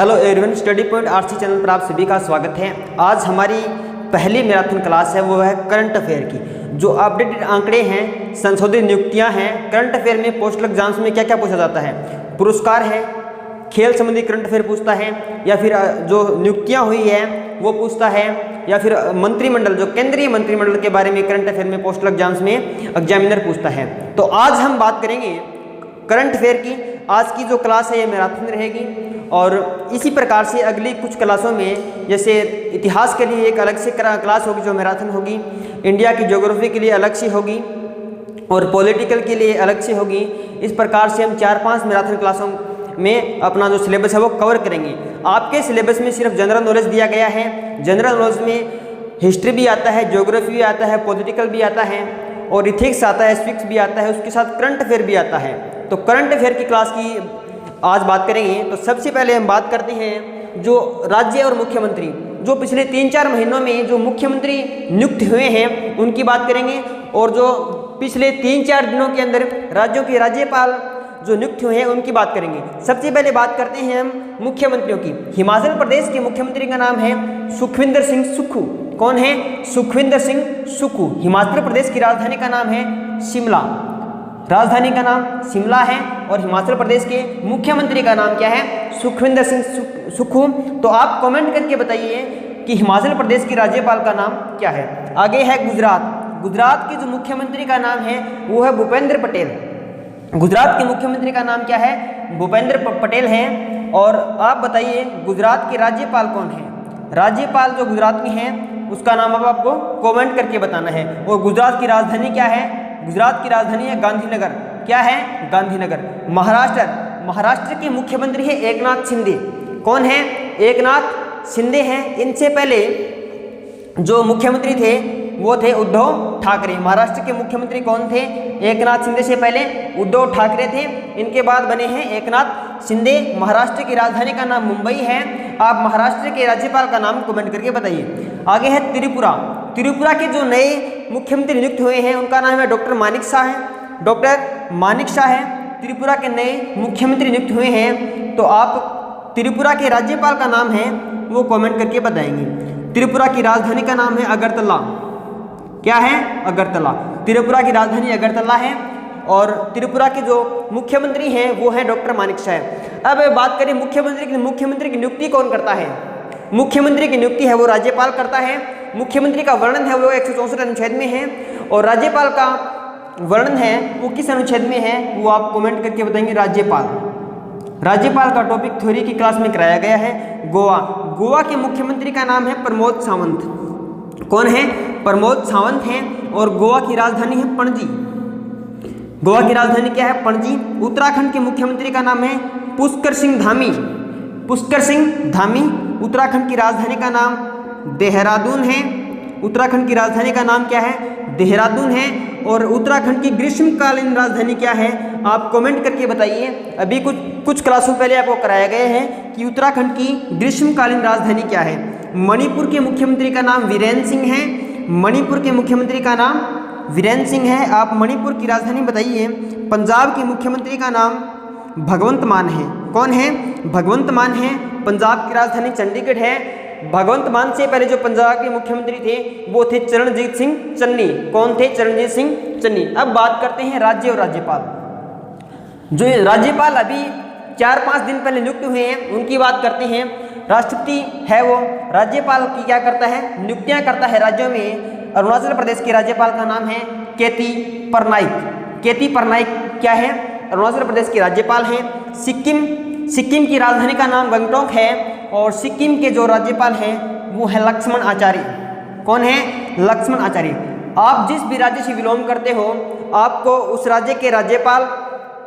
Hello everyone, study point RC channel पर आप सभी का स्वागत है। आज हमारी पहली मैराथन क्लास है, वो है करंट अफेयर की। जो अपडेटेड आंकड़े हैं, संशोधित नियुक्तियां हैं, करंट अफेयर में पोस्टल एग्जाम्स में क्या क्या पूछा जाता है, पुरस्कार है, खेल संबंधी करंट अफेयर पूछता है, या फिर जो नियुक्तियाँ हुई है वो पूछता है, या फिर मंत्रिमंडल, जो केंद्रीय मंत्रिमंडल के बारे में करंट अफेयर में पोस्टल एग्जाम्स में एग्जामिनर पूछता है। तो आज हम बात करेंगे करंट अफेयर की। आज की जो क्लास है ये मैराथन रहेगी, और इसी प्रकार से अगली कुछ क्लासों में, जैसे इतिहास के लिए एक अलग से क्लास होगी जो मैराथन होगी, इंडिया की ज्योग्राफी के लिए अलग से होगी, और पॉलिटिकल के लिए अलग से होगी। इस प्रकार से हम 4-5 मैराथन क्लासों में अपना जो सिलेबस है वो कवर करेंगे। आपके सिलेबस में सिर्फ जनरल नॉलेज दिया गया है। जनरल नॉलेज में हिस्ट्री भी आता है, ज्योग्राफी भी आता है, पॉलिटिकल भी आता है, और इथिक्स आता है, सिविक्स भी आता है, उसके साथ करंट अफेयर भी आता है। तो करंट अफेयर की क्लास की आज बात करेंगे। तो सबसे पहले हम बात करते हैं जो राज्य और मुख्यमंत्री, जो पिछले 3-4 महीनों में जो मुख्यमंत्री नियुक्त हुए हैं उनकी बात करेंगे, और जो पिछले 3-4 दिनों के अंदर राज्यों के राज्यपाल जो नियुक्त हुए हैं उनकी बात करेंगे। सबसे पहले बात करते हैं हम मुख्यमंत्रियों की। हिमाचल प्रदेश के मुख्यमंत्री का नाम है सुखविंदर सिंह सुक्खू। कौन है? सुखविंदर सिंह सुक्खू। हिमाचल प्रदेश की राजधानी का नाम है शिमला। राजधानी का नाम शिमला है, और हिमाचल प्रदेश के मुख्यमंत्री का नाम क्या है? सुखविंदर सिंह सुक्खू। तो आप कमेंट करके बताइए कि हिमाचल प्रदेश की राज्यपाल का नाम क्या है। आगे है गुजरात। गुजरात के जो मुख्यमंत्री का नाम है वो है भूपेंद्र पटेल। गुजरात के मुख्यमंत्री का नाम क्या है? भूपेंद्र पटेल है। और आप बताइए गुजरात के राज्यपाल कौन है? राज्यपाल जो गुजरात के हैं उसका नाम अब आपको कमेंट करके बताना है। और गुजरात की राजधानी क्या है? गुजरात की राजधानी है गांधीनगर। क्या है? गांधीनगर। महाराष्ट्र। महाराष्ट्र के मुख्यमंत्री है एकनाथ शिंदे। कौन है? एकनाथ शिंदे हैं। इनसे पहले जो मुख्यमंत्री थे वो थे उद्धव ठाकरे। महाराष्ट्र के मुख्यमंत्री कौन थे? एकनाथ शिंदे से पहले उद्धव ठाकरे थे। इनके बाद बने हैं एकनाथ शिंदे। महाराष्ट्र की राजधानी का नाम मुंबई है। आप महाराष्ट्र के राज्यपाल का नाम कमेंट करके बताइए। आगे है त्रिपुरा। त्रिपुरा के जो नए मुख्यमंत्री नियुक्त हुए हैं उनका नाम है डॉक्टर मानिक शाह है। डॉक्टर मानिक शाह है त्रिपुरा के नए मुख्यमंत्री नियुक्त हुए हैं। तो आप त्रिपुरा के राज्यपाल का नाम है वो कमेंट करके बताएंगे। त्रिपुरा की राजधानी का नाम है अगरतला। क्या है? अगरतला। त्रिपुरा की राजधानी अगरतला है, और त्रिपुरा के जो मुख्यमंत्री हैं वो है डॉक्टर मानिक शाह। अब बात करें मुख्यमंत्री की नियुक्ति कौन करता है? मुख्यमंत्री की नियुक्ति है वो राज्यपाल करता है। मुख्यमंत्री का वर्णन है वो 164 अनुच्छेद में है, और राज्यपाल का वर्णन है वो किस अनुच्छेद में है वो आप कमेंट करके बताएंगे। राज्यपाल। राज्यपाल का टॉपिक थ्योरी की क्लास में कराया गया है। गोवा। गोवा के मुख्यमंत्री का नाम है प्रमोद सावंत। कौन है? प्रमोद सावंत हैं, और गोवा की राजधानी है पणजी। गोवा की राजधानी क्या है? पणजी। उत्तराखंड के मुख्यमंत्री का नाम है पुष्कर सिंह धामी। पुष्कर सिंह धामी। उत्तराखंड की राजधानी का नाम देहरादून है। उत्तराखंड की राजधानी का नाम क्या है? देहरादून है। और उत्तराखंड की ग्रीष्मकालीन राजधानी क्या है? आप कमेंट करके बताइए। अभी कुछ क्लासों पहले आपको कराया गया है कि उत्तराखंड की ग्रीष्मकालीन राजधानी क्या है। मणिपुर के मुख्यमंत्री का नाम वीरेंद्र सिंह है। मणिपुर के मुख्यमंत्री का नाम वीरेंद्र सिंह है। आप मणिपुर की राजधानी बताइए। पंजाब के मुख्यमंत्री का नाम भगवंत मान है। कौन है? भगवंत मान है। पंजाब की राजधानी चंडीगढ़ है। भगवंत मान से पहले जो पंजाब के मुख्यमंत्री थे वो थे चरणजीत सिंह चन्नी। कौन थे? चरणजीत सिंह चन्नी। अब बात करते हैं राज्य और राज्यपाल। जो राज्यपाल अभी 4-5 दिन पहले नियुक्त हुए हैं उनकी बात करते हैं। राष्ट्रपति है वो राज्यपाल की क्या करता है? नियुक्तियां करता है राज्यों में। अरुणाचल प्रदेश के राज्यपाल का नाम है केती परनाइक। केती परनाइक क्या है? अरुणाचल प्रदेश के राज्यपाल हैं। सिक्किम की राजधानी का नाम गंगटोक है, और सिक्किम के जो राज्यपाल हैं वो है लक्ष्मण आचार्य। कौन है? लक्ष्मण आचार्य। आप जिस भी राज्य से बिलोंग करते हो आपको उस राज्य के राज्यपाल,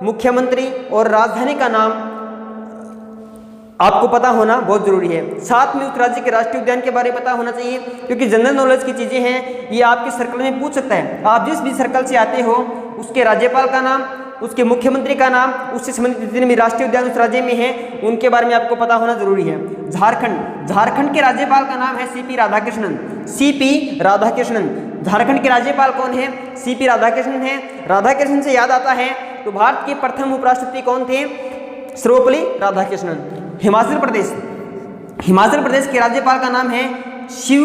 मुख्यमंत्री और राजधानी का नाम आपको पता होना बहुत जरूरी है। साथ में उस राज्य के राष्ट्रीय उद्यान के बारे में पता होना चाहिए, क्योंकि जनरल नॉलेज की चीज़ें हैं, ये आपके सर्कल में पूछ सकता है। आप जिस भी सर्कल से आते हो उसके राज्यपाल का नाम, उसके मुख्यमंत्री का नाम, उससे संबंधित जितने भी राष्ट्रीय उद्यान उस राज्य में हैं उनके बारे में आपको पता होना जरूरी है। झारखंड। झारखंड के राज्यपाल का नाम है सीपी राधाकृष्णन। सीपी राधाकृष्णन। झारखंड के राज्यपाल कौन है? सीपी राधाकृष्णन है। राधाकृष्णन से याद आता है तो भारत के प्रथम उपराष्ट्रपति कौन थे? सर्वपल्ली राधाकृष्णन। हिमाचल प्रदेश, हिमाचल प्रदेश के राज्यपाल का नाम है शिव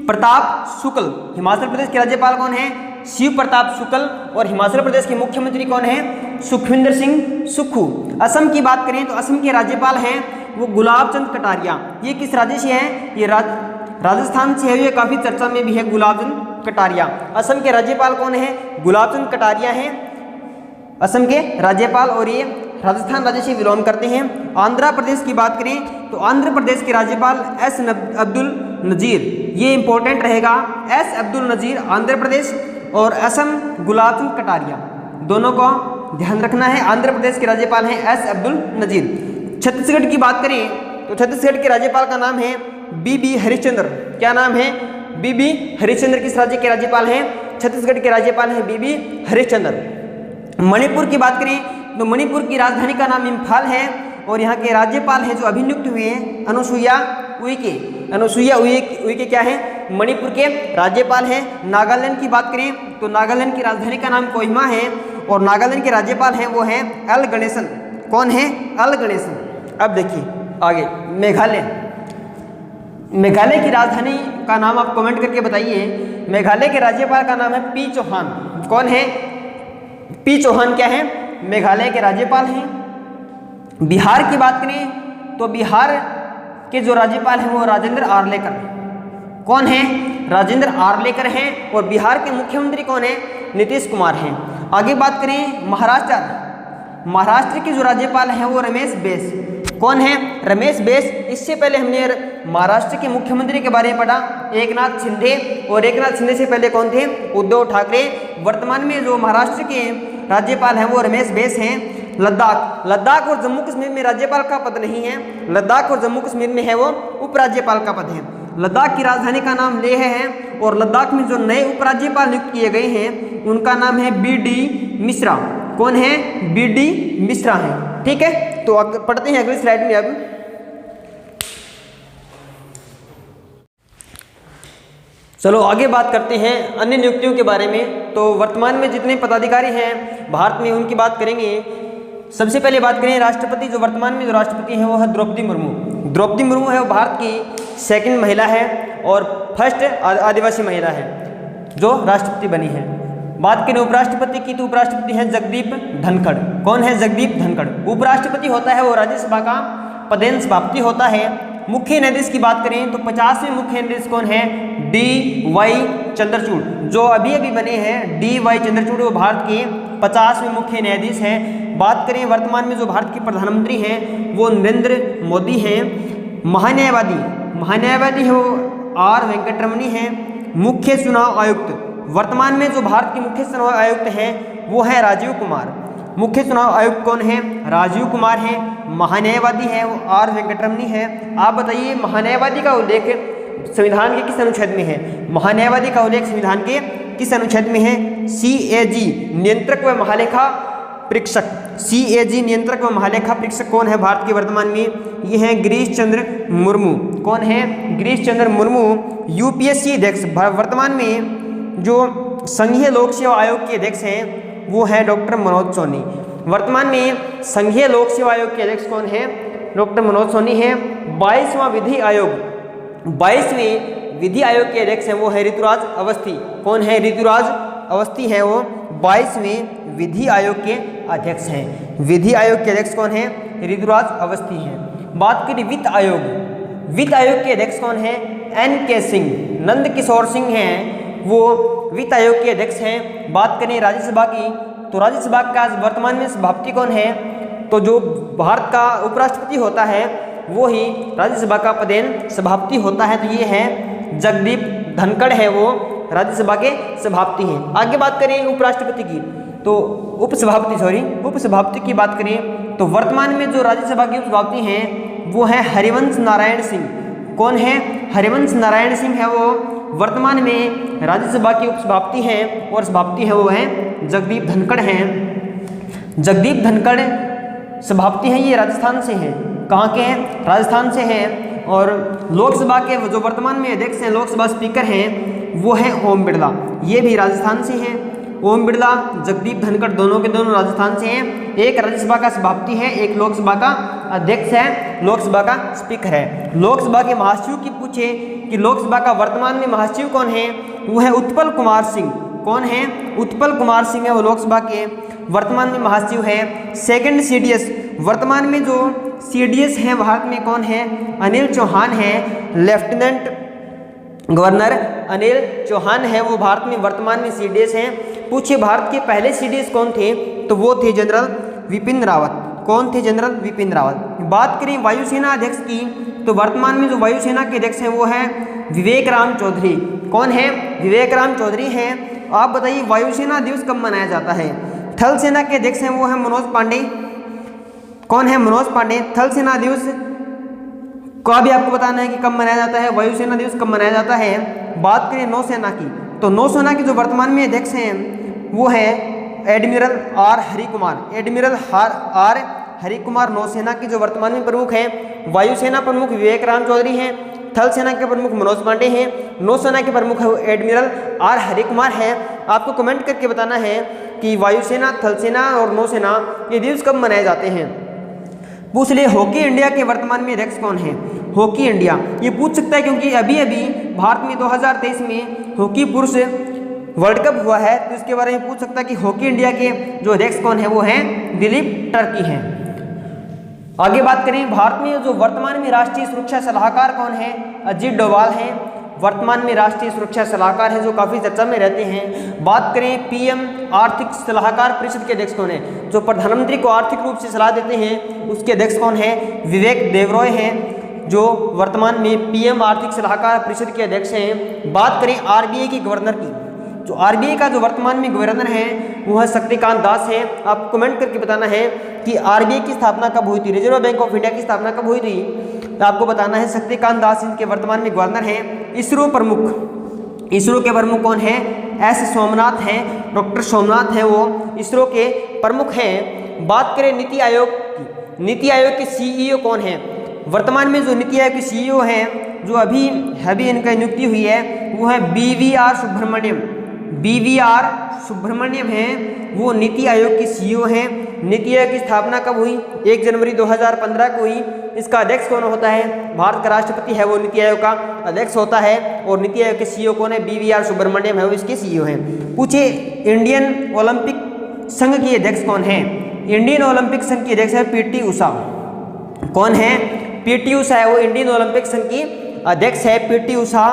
प्रताप शुक्ल। हिमाचल प्रदेश के राज्यपाल कौन है? शिव प्रताप शुक्ल। और हिमाचल प्रदेश के मुख्यमंत्री कौन है? सुखविंदर सिंह सुक्खू। असम की बात करें तो असम के राज्यपाल हैं वो गुलाब चंद कटारिया। ये किस राज्य से हैं? ये राजस्थान से है। ये काफ़ी चर्चा में भी है गुलाब चंद कटारिया। असम के राज्यपाल कौन है? गुलाब चंद कटारिया हैं असम के राज्यपाल, और ये राजस्थान राज्य से बिलोंग करते हैं। आंध्र प्रदेश की बात करें तो आंध्र प्रदेश के राज्यपाल एस अब्दुल नज़ीर। ये इंपॉर्टेंट रहेगा, एस अब्दुल नज़ीर आंध्र प्रदेश, और असम गुलाब चंद कटारिया। दोनों को ध्यान रखना है। आंध्र प्रदेश के राज्यपाल हैं एस अब्दुल नज़ीर। छत्तीसगढ़ की बात करें तो छत्तीसगढ़ के राज्यपाल का नाम है बीबी हरिश्चंद्र। क्या नाम है? बीबी हरिश्चंद्र। किस राज्य के राज्यपाल हैं? छत्तीसगढ़ के राज्यपाल हैं बीबी हरिश्चंद्र। मणिपुर की बात करें तो मणिपुर की राजधानी का नाम इम्फाल है, और यहाँ के राज्यपाल हैं जो अभिनियुक्त हुए हैं अनुसुईया उइके। अनुसुईया उइके क्या है? मणिपुर के राज्यपाल हैं। नागालैंड की बात करें तो नागालैंड की राजधानी का नाम कोहिमा है, और नागालैंड के राज्यपाल हैं वो हैं एल गणेशन। कौन है? एल गणेशन। अब देखिए आगे मेघालय। मेघालय की राजधानी का नाम आप कमेंट करके बताइए। मेघालय के राज्यपाल का नाम है पी चौहान। कौन है? पी चौहान क्या है? मेघालय के राज्यपाल हैं। बिहार की बात करें तो बिहार के जो राज्यपाल हैं वो राजेंद्र आर्लेकर। कौन है? राजेंद्र आर्लेकर हैं। और बिहार के मुख्यमंत्री कौन है? नीतीश कुमार हैं। आगे बात करें महाराष्ट्र। महाराष्ट्र के जो राज्यपाल हैं वो रमेश बैस। कौन है? रमेश बैस। इससे पहले हमने महाराष्ट्र के मुख्यमंत्री के बारे में पढ़ा, एकनाथ शिंदे, और एकनाथ शिंदे से पहले कौन थे? उद्धव ठाकरे। वर्तमान में जो महाराष्ट्र के राज्यपाल हैं वो रमेश बैस हैं। लद्दाख और जम्मू कश्मीर में राज्यपाल का पद नहीं है। लद्दाख और जम्मू कश्मीर में है वो उपराज्यपाल का पद है। लद्दाख की राजधानी का नाम लेह है, और लद्दाख में जो नए उपराज्यपाल नियुक्त किए गए हैं उनका नाम है BD मिश्रा। कौन है? BD मिश्रा हैं। ठीक है, तो पढ़ते हैं अगली स्लाइड में। अब चलो आगे बात करते हैं अन्य नियुक्तियों के बारे में। तो वर्तमान में जितने पदाधिकारी हैं भारत में उनकी बात करेंगे। सबसे पहले बात करें राष्ट्रपति। जो वर्तमान में जो राष्ट्रपति हैं वो है द्रौपदी मुर्मू। द्रौपदी मुर्मू है वो भारत की सेकंड महिला है और फर्स्ट आदिवासी महिला है जो राष्ट्रपति बनी है। बात करें उपराष्ट्रपति की तो उपराष्ट्रपति है जगदीप धनखड़। कौन है? जगदीप धनखड़। उपराष्ट्रपति होता है वो राज्यसभा का पदेन सभापति होता है। मुख्य न्यायाधीश की बात करें तो 50वें मुख्य न्यायाधीश कौन है? D.Y. चंद्रचूड़। जो अभी अभी बने हैं D.Y. चंद्रचूड़ वो भारत के 50वें मुख्य न्यायाधीश हैं। बात करें वर्तमान में जो भारत के प्रधानमंत्री हैं वो नरेंद्र मोदी हैं। महान्यायवादी है वो R. वेंकटरमणी हैं। मुख्य चुनाव आयुक्त वर्तमान में जो भारत के मुख्य चुनाव आयुक्त हैं वो है राजीव कुमार। मुख्य चुनाव आयुक्त कौन है? राजीव कुमार हैं। महान्यायवादी है वो R. वेंकटरमणी है। आप बताइए महान्यायवादी का उल्लेख संविधान के किस अनुच्छेद में है? महान्यायवादी का उल्लेख संविधान के किस अनुच्छेद में है? CAG नियंत्रक व महालेखा परीक्षक। CAG नियंत्रक व महालेखा परीक्षक कौन है भारत के वर्तमान में? ये हैं गिरीश चंद्र मुर्मू। कौन है? गिरीश चंद्र मुर्मू। UPSC अध्यक्ष वर्तमान में जो संघीय लोक सेवा आयोग के अध्यक्ष हैं वो है डॉक्टर मनोज सोनी। वर्तमान में संघीय लोक सेवा आयोग के अध्यक्ष कौन है? डॉक्टर मनोज सोनी है। 22वां विधि आयोग 22वें विधि आयोग के अध्यक्ष हैं वो है ऋतुराज अवस्थी। कौन है? ऋतुराज अवस्थी है वो 22वें विधि आयोग के अध्यक्ष हैं। विधि आयोग के अध्यक्ष कौन है? ऋतुराज अवस्थी हैं। बात करें वित्त आयोग। वित्त आयोग के अध्यक्ष कौन है? NK सिंह। नंद किशोर सिंह हैं वो वित्त आयोग के अध्यक्ष हैं। बात करें राज्यसभा की तो राज्यसभा का वर्तमान में सभापति कौन है? तो जो भारत का उपराष्ट्रपति होता है वो ही राज्यसभा का पदेन सभापति होता है। तो ये है जगदीप धनखड़ है वो राज्यसभा के सभापति हैं। आगे बात करें उपराष्ट्रपति की तो उपसभापति की बात करें तो वर्तमान में जो राज्यसभा के उपसभापति हैं वो है हरिवंश नारायण सिंह। कौन है? हरिवंश नारायण सिंह है वो वर्तमान में राज्यसभा के उपसभापति हैं, और सभापति है वो हैं जगदीप धनखड़ हैं। जगदीप धनखड़ सभापति हैं, ये राजस्थान से हैं। कहाँ के हैं? राजस्थान से हैं। और लोकसभा के जो वर्तमान में अध्यक्ष हैं, लोकसभा स्पीकर हैं वो हैं ओम बिरला, ये भी राजस्थान से हैं। ओम बिरला, जगदीप धनखड़ दोनों के दोनों राजस्थान से हैं। एक राज्यसभा का सभापति है, एक लोकसभा का अध्यक्ष है, लोकसभा का स्पीकर है। लोकसभा के महासचिव की पूछे कि लोकसभा का वर्तमान में महासचिव कौन है, वो है उत्पल कुमार सिंह। कौन है? उत्पल कुमार सिंह है, वो लोकसभा के वर्तमान में महासचिव है। सेकंड सीडीएस, वर्तमान में जो सीडीएस है भारत में कौन है? अनिल चौहान है, लेफ्टिनेंट गवर्नर अनिल चौहान है, वो भारत में वर्तमान में सीडीएस हैं। पूछिए भारत के पहले सीडीएस कौन थे, तो वो थे जनरल विपिन रावत। कौन थे? जनरल विपिन रावत। बात करें वायुसेना अध्यक्ष की, तो वर्तमान में जो वायुसेना के अध्यक्ष हैं वो है विवेक राम चौधरी। कौन है? विवेक राम चौधरी हैं। आप बताइए वायुसेना दिवस कब मनाया जाता है? थल सेना के अध्यक्ष हैं वो है मनोज पांडे। कौन है? मनोज पांडे। थल सेना दिवस का भी आपको बताना है कि कब मनाया जाता है, वायुसेना दिवस कब मनाया जाता है। बात करें नौसेना की, तो नौसेना के जो वर्तमान में अध्यक्ष हैं वो है admiral R Hari Kumar. Admiral R Hari Kumar नौसेना के जो वर्तमान में प्रमुख हैं। वायुसेना प्रमुख विवेक राम चौधरी हैं, थल सेना के प्रमुख मनोज पांडे हैं, नौसेना के प्रमुख एडमिरल आर हरि कुमार है। आपको कमेंट करके बताना है कि वायुसेना, थल सेना और नौसेना ये दिवस कब मनाए जाते हैं। पूछ लिए हॉकी इंडिया के वर्तमान में अध्यक्ष कौन है? हॉकी इंडिया ये पूछ सकता है क्योंकि अभी अभी भारत में 2023 में हॉकी पुरुष वर्ल्ड कप हुआ है, तो इसके बारे में पूछ सकता है कि हॉकी इंडिया के जो अध्यक्ष कौन है वो हैं दिलीप टर्की हैं। आगे बात करें भारत में जो वर्तमान में राष्ट्रीय सुरक्षा सलाहकार कौन है? अजीत डोभाल हैं, वर्तमान में राष्ट्रीय सुरक्षा सलाहकार है जो काफ़ी चर्चा में रहते हैं। बात करें पीएम आर्थिक सलाहकार परिषद के अध्यक्ष कौन है? जो प्रधानमंत्री को आर्थिक रूप से सलाह देते हैं उसके अध्यक्ष कौन है? विवेक देबरॉय हैं, जो वर्तमान में पीएम आर्थिक सलाहकार परिषद के अध्यक्ष हैं। बात करें आरबीआई के गवर्नर की, जो आरबीआई का जो वर्तमान में गवर्नर है वो है शक्तिकांत दास है। आप कमेंट करके बताना है कि आरबीआई की स्थापना कब हुई थी, रिजर्व बैंक ऑफ इंडिया की स्थापना कब हुई थी, तो आपको बताना है शक्तिकांत दास इनके वर्तमान में गवर्नर हैं। इसरो प्रमुख, इसरो के प्रमुख कौन है? एस सोमनाथ हैं, डॉक्टर सोमनाथ हैं, वो इसरो के प्रमुख हैं। बात करें नीति आयोग की, नीति आयोग के सीईओ कौन है? वर्तमान में जो नीति आयोग के सीईओ हैं जो अभी इनका नियुक्ति हुई है वो है बीवीआर सुब्रमण्यम। बीवीआर सुब्रमण्यम हैं, वो नीति आयोग के सीईओ हैं। नीति आयोग की स्थापना कब हुई? 1 जनवरी 2015 को हुई। इसका अध्यक्ष कौन होता है? भारत का राष्ट्रपति है वो नीति आयोग का अध्यक्ष होता है। और नीति आयोग के सीईओ कौन है? बीवीआर सुब्रमण्यम है, वो इसके सीईओ हैं। पूछे इंडियन ओलंपिक संघ की अध्यक्ष कौन है? इंडियन ओलंपिक संघ की अध्यक्ष है पीटी उषा। कौन है? पीटी उषा है, वो इंडियन ओलंपिक संघ की अध्यक्ष है पीटी उषा।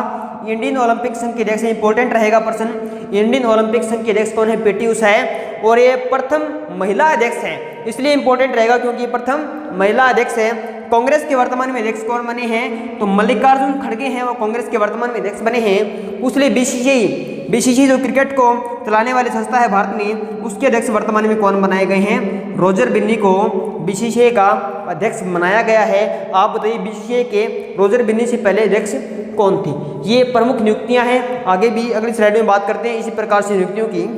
इंडियन ओलंपिक संघ के अध्यक्ष इंपॉर्टेंट रहेगा प्रश्न। इंडियन ओलंपिक संघ के अध्यक्ष कौन है? पीटी उषा है, और ये प्रथम महिला अध्यक्ष है, इसलिए इंपॉर्टेंट रहेगा क्योंकि प्रथम महिला अध्यक्ष है। कांग्रेस के वर्तमान में अध्यक्ष कौन बने हैं? तो मल्लिकार्जुन खड़गे हैं, वो कांग्रेस के वर्तमान में अध्यक्ष बने हैं। उसलिए बीसीसीआई जो क्रिकेट को चलाने वाली संस्था है भारत में, उसके अध्यक्ष वर्तमान में कौन बनाए गए हैं? रोजर बिन्नी को बीसीसीआई का अध्यक्ष बनाया गया है। आप बताइए बीसीसीआई के रोजर बिन्नी से पहले अध्यक्ष कौन थी? ये प्रमुख नियुक्तियां हैं। आगे भी अगली स्लाइड में बात करते हैं इसी प्रकार से नियुक्तियों की।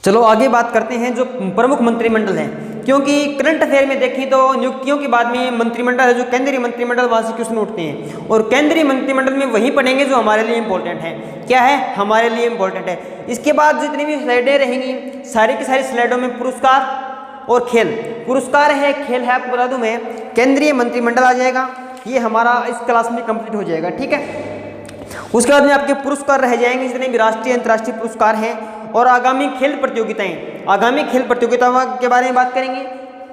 चलो आगे बात करते हैं जो प्रमुख मंत्रिमंडल है, क्योंकि करंट अफेयर में देखें तो नियुक्तियों के बाद में मंत्रिमंडल है जो केंद्रीय मंत्रिमंडल वहाँ से क्वेश्चन उठते हैं, और केंद्रीय मंत्रिमंडल में वही पढ़ेंगे जो हमारे लिए इंपॉर्टेंट है। क्या है? हमारे लिए इंपॉर्टेंट है। इसके बाद जितनी भी स्लाइडें रहेंगी सारी की सारी स्लाइडों में पुरस्कार और खेल, पुरस्कार है, खेल है, आपको बता दूं मैं, केंद्रीय मंत्रिमंडल आ जाएगा। ये हमारा इस क्लास में कंप्लीट हो जाएगा, ठीक है। उसके बाद में आपके पुरस्कार रह जाएंगे जितने भी राष्ट्रीय अंतर्राष्ट्रीय पुरस्कार हैं, और आगामी खेल प्रतियोगिताएं, आगामी खेल प्रतियोगिताओं के बारे में बात करेंगे।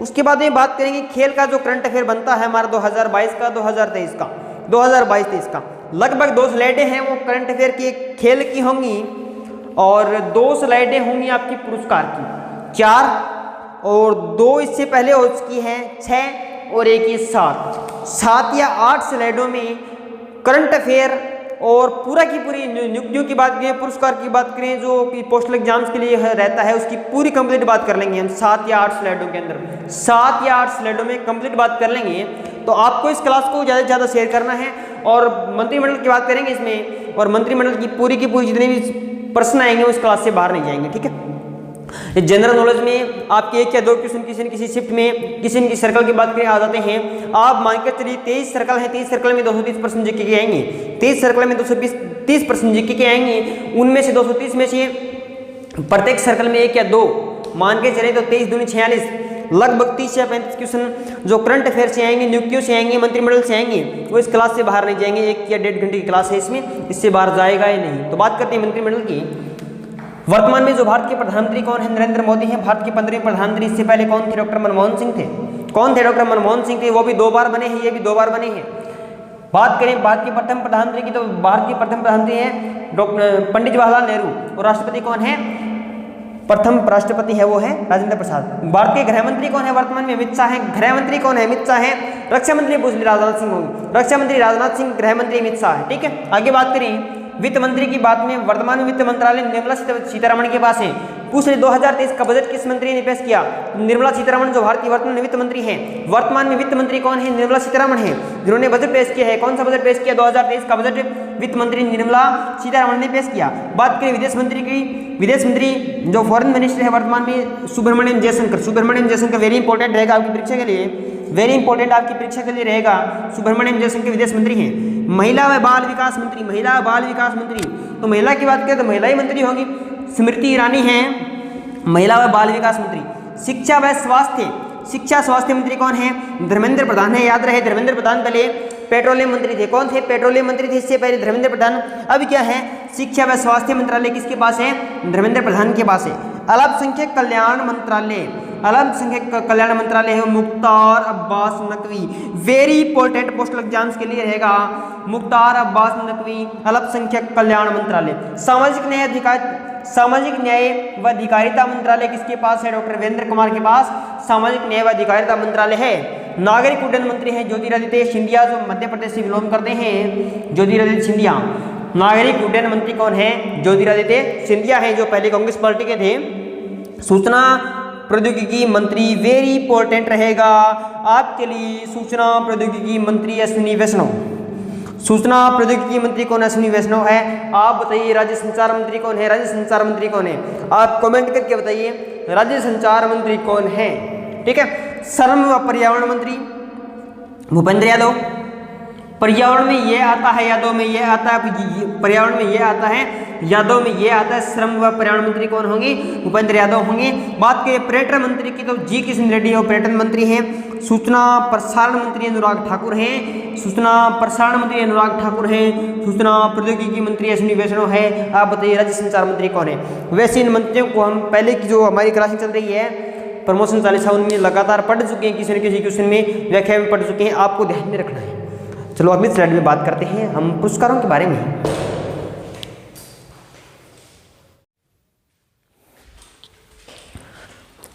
उसके बाद में बात करेंगे खेल का जो करंट अफेयर बनता है हमारा 2022 का, 2023 का, 2022-23 का। लगभग 2 स्लाइडें हैं वो करंट अफेयर की खेल की होंगी, और 2 स्लाइडें होंगी आपकी पुरस्कार की, 4 और 2 इससे पहले हो चुकी हैं 6 और 1 ये 7 या 8 स्लाइडों में करंट अफेयर और पूरा की पूरी नियुक्तियों की बात करें, पुरस्कार की बात करें, जो कि पोस्टल एग्जाम्स के लिए रहता है उसकी पूरी कंप्लीट बात कर लेंगे हम 7 या 8 स्लाइडों के अंदर। 7 या 8 स्लाइडों में कंप्लीट बात कर लेंगे। तो आपको इस क्लास को ज़्यादा से ज़्यादा शेयर करना है, और मंत्रिमंडल की बात करेंगे इसमें, और मंत्रिमंडल की पूरी जितने भी प्रश्न आएंगे उस क्लास से बाहर नहीं जाएंगे, ठीक है। जनरल नॉलेज में आपके 1 या 2 क्वेश्चन किसी न किसी शिफ्ट में किसी न किसी सर्कल की बात करें आ जाते हैं। आप मान के चलिए 23 सर्कल हैं, 23 सर्कल में 230% जीके के आएंगे, 23 सर्कल में 230% जीके के आएंगे। उनमें से 230 में से प्रत्येक सर्कल में 1 या 2 मान के चले तो 23 दूनी 46, लगभग 30 या 35 क्वेश्चन जो करंट अफेयर से आएंगे, नियुक्तियों से आएंगे, मंत्रिमंडल से आएंगे, वो इस क्लास से बाहर नहीं जाएंगे। 1 या 1.5 घंटे की क्लास है इसमें, इससे बाहर जाएगा ही नहीं। तो बात करते हैं मंत्रिमंडल की। वर्तमान में जो भारत के प्रधानमंत्री कौन है? नरेंद्र मोदी हैं भारत के 15वें प्रधानमंत्री। इससे पहले कौन थे? डॉक्टर मनमोहन सिंह थे। कौन थे? डॉक्टर मनमोहन सिंह थे, वो भी 2 बार बने हैं, ये भी 2 बार बने हैं। बात करें भारत के प्रथम प्रधानमंत्री की, तो भारत के प्रथम प्रधानमंत्री हैं डॉक्टर पंडित जवाहरलाल नेहरू। और राष्ट्रपति कौन है? प्रथम राष्ट्रपति है वो है राजेंद्र प्रसाद। भारत के गृह मंत्री कौन है वर्तमान में? अमित शाह है। गृह मंत्री कौन है? अमित शाह है। रक्षा मंत्री पूछ ली, राजनाथ सिंह होंगे। रक्षा मंत्री राजनाथ सिंह, गृह मंत्री अमित शाह है। ठीक है, आगे बात करें वित्त मंत्री की बात में। वर्तमान में वित्त मंत्रालय निर्मला सीतारमण के पास है। पूछ रहे 2023 का बजट किस मंत्री ने पेश किया? निर्मला सीतारमण जो भारत की वर्तमान वित्त मंत्री हैं। वर्तमान में वित्त मंत्री कौन है? निर्मला सीतारमण है, जिन्होंने बजट पेश किया है। कौन सा बजट पेश किया? 2023 का बजट वित्त मंत्री निर्मला सीतारमण ने पेश किया। बात करें विदेश मंत्री की। विदेश मंत्री जो फॉरेन मिनिस्टर है वर्तमान में सुब्रमण्यम जयशंकर। सुब्रमण्यम जयशंकर वेरी इंपॉर्टेंट रहेगा आपकी परीक्षा के लिए, वेरी इंपॉर्टेंट आपकी परीक्षा के लिए रहेगा। सुब्रमण्यम जयशंकर विदेश मंत्री हैं। महिला व बाल विकास मंत्री, महिला व बाल विकास मंत्री, तो महिला की बात करें तो महिला ही मंत्री होगी, स्मृति ईरानी हैं महिला व बाल विकास मंत्री। शिक्षा व स्वास्थ्य, शिक्षा स्वास्थ्य मंत्री कौन है? धर्मेंद्र प्रधान है। याद रहे धर्मेंद्र प्रधान पहले पेट्रोलियम मंत्री थे। कौन थे? पेट्रोलियम मंत्री थे, इससे पहले धर्मेंद्र प्रधान। अब क्या है? शिक्षा व स्वास्थ्य मंत्रालय किसके पास है? धर्मेंद्र प्रधान के पास है। अल्पसंख्यक कल्याण मंत्रालय, अल्पसंख्यक कल्याण मंत्रालय है Mukhtar Abbas Naqvi. Very important postal exams के लिए रहेगा मुख्तार अब्बास नकवी, अल्पसंख्यक कल्याण मंत्रालय। सामाजिक न्याय व अधिकारिता मंत्रालय किसके पास है? डॉक्टर वीरेंद्र कुमार के पास सामाजिक न्याय व अधिकारिता मंत्रालय है। नागरिक उड्डयन मंत्री है ज्योतिरादित्य सिंधिया, जो मध्य प्रदेश से बिलोंग करते हैं, ज्योतिरादित्य सिंधिया। नागरिक उड्डयन मंत्री कौन है? ज्योतिरादित्य सिंधिया है, जो पहले कांग्रेस पार्टी के थे। सूचना प्रौद्योगिकी मंत्री वेरी इंपॉर्टेंट रहेगा आपके लिए, सूचना प्रौद्योगिकी मंत्री अश्विनी वैष्णव। सूचना प्रौद्योगिकी मंत्री कौन? अश्विनी वैष्णव है। आप बताइए राज्य संचार मंत्री कौन है? राज्य संचार मंत्री कौन है? आप कमेंट करके बताइए राज्य संचार मंत्री कौन है। ठीक है, श्रम व पर्यावरण मंत्री भूपेंद्र यादव। पर्यावरण में ये आता है, यादव में ये आता है, पर्यावरण में ये आता है, यादव में ये आता है। श्रम व पर्यावरण मंत्री कौन होंगे? भूपेंद्र यादव होंगे। बात करें पर्यटन मंत्री की, तो जी किशन रेड्डी वो पर्यटन मंत्री हैं। सूचना प्रसारण मंत्री अनुराग ठाकुर हैं। सूचना प्रसारण मंत्री अनुराग ठाकुर हैं। सूचना प्रौद्योगिकी मंत्री अश्विनी वैष्णव है। आप बताइए राज्य संचार मंत्री कौन है? वैसे इन मंत्रियों को हम पहले की जो हमारी क्लासें चल रही है प्रमोशन 40 उनमें लगातार पढ़ चुके हैं, किसी न किसी क्वेश्चन में व्याख्या में पढ़ चुके हैं, आपको ध्यान में रखना है। चलो अगली स्लाइड में बात करते हैं हम पुरस्कारों के बारे में।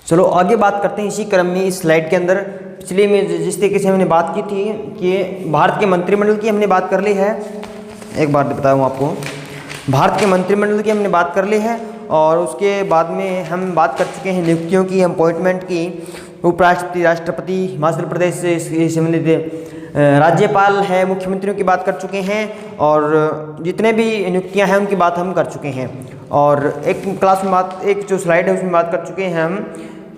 चलो आगे बात करते हैं इसी क्रम में इस स्लाइड के अंदर। पिछले में जिस तरीके से हमने बात की थी कि भारत के मंत्रिमंडल की हमने बात कर ली है, एक बात बताऊँ आपको, भारत के मंत्रिमंडल की हमने बात कर ली है और उसके बाद में हम बात कर चुके हैं नियुक्तियों की, अपॉइंटमेंट की। उपराष्ट्रपति, राष्ट्रपति, हिमाचल प्रदेश से संबंधित राज्यपाल है, मुख्यमंत्रियों की बात कर चुके हैं और जितने भी नियुक्तियां हैं उनकी बात हम कर चुके हैं। और एक क्लास में बात, एक जो स्लाइड है उसमें बात कर चुके हैं हम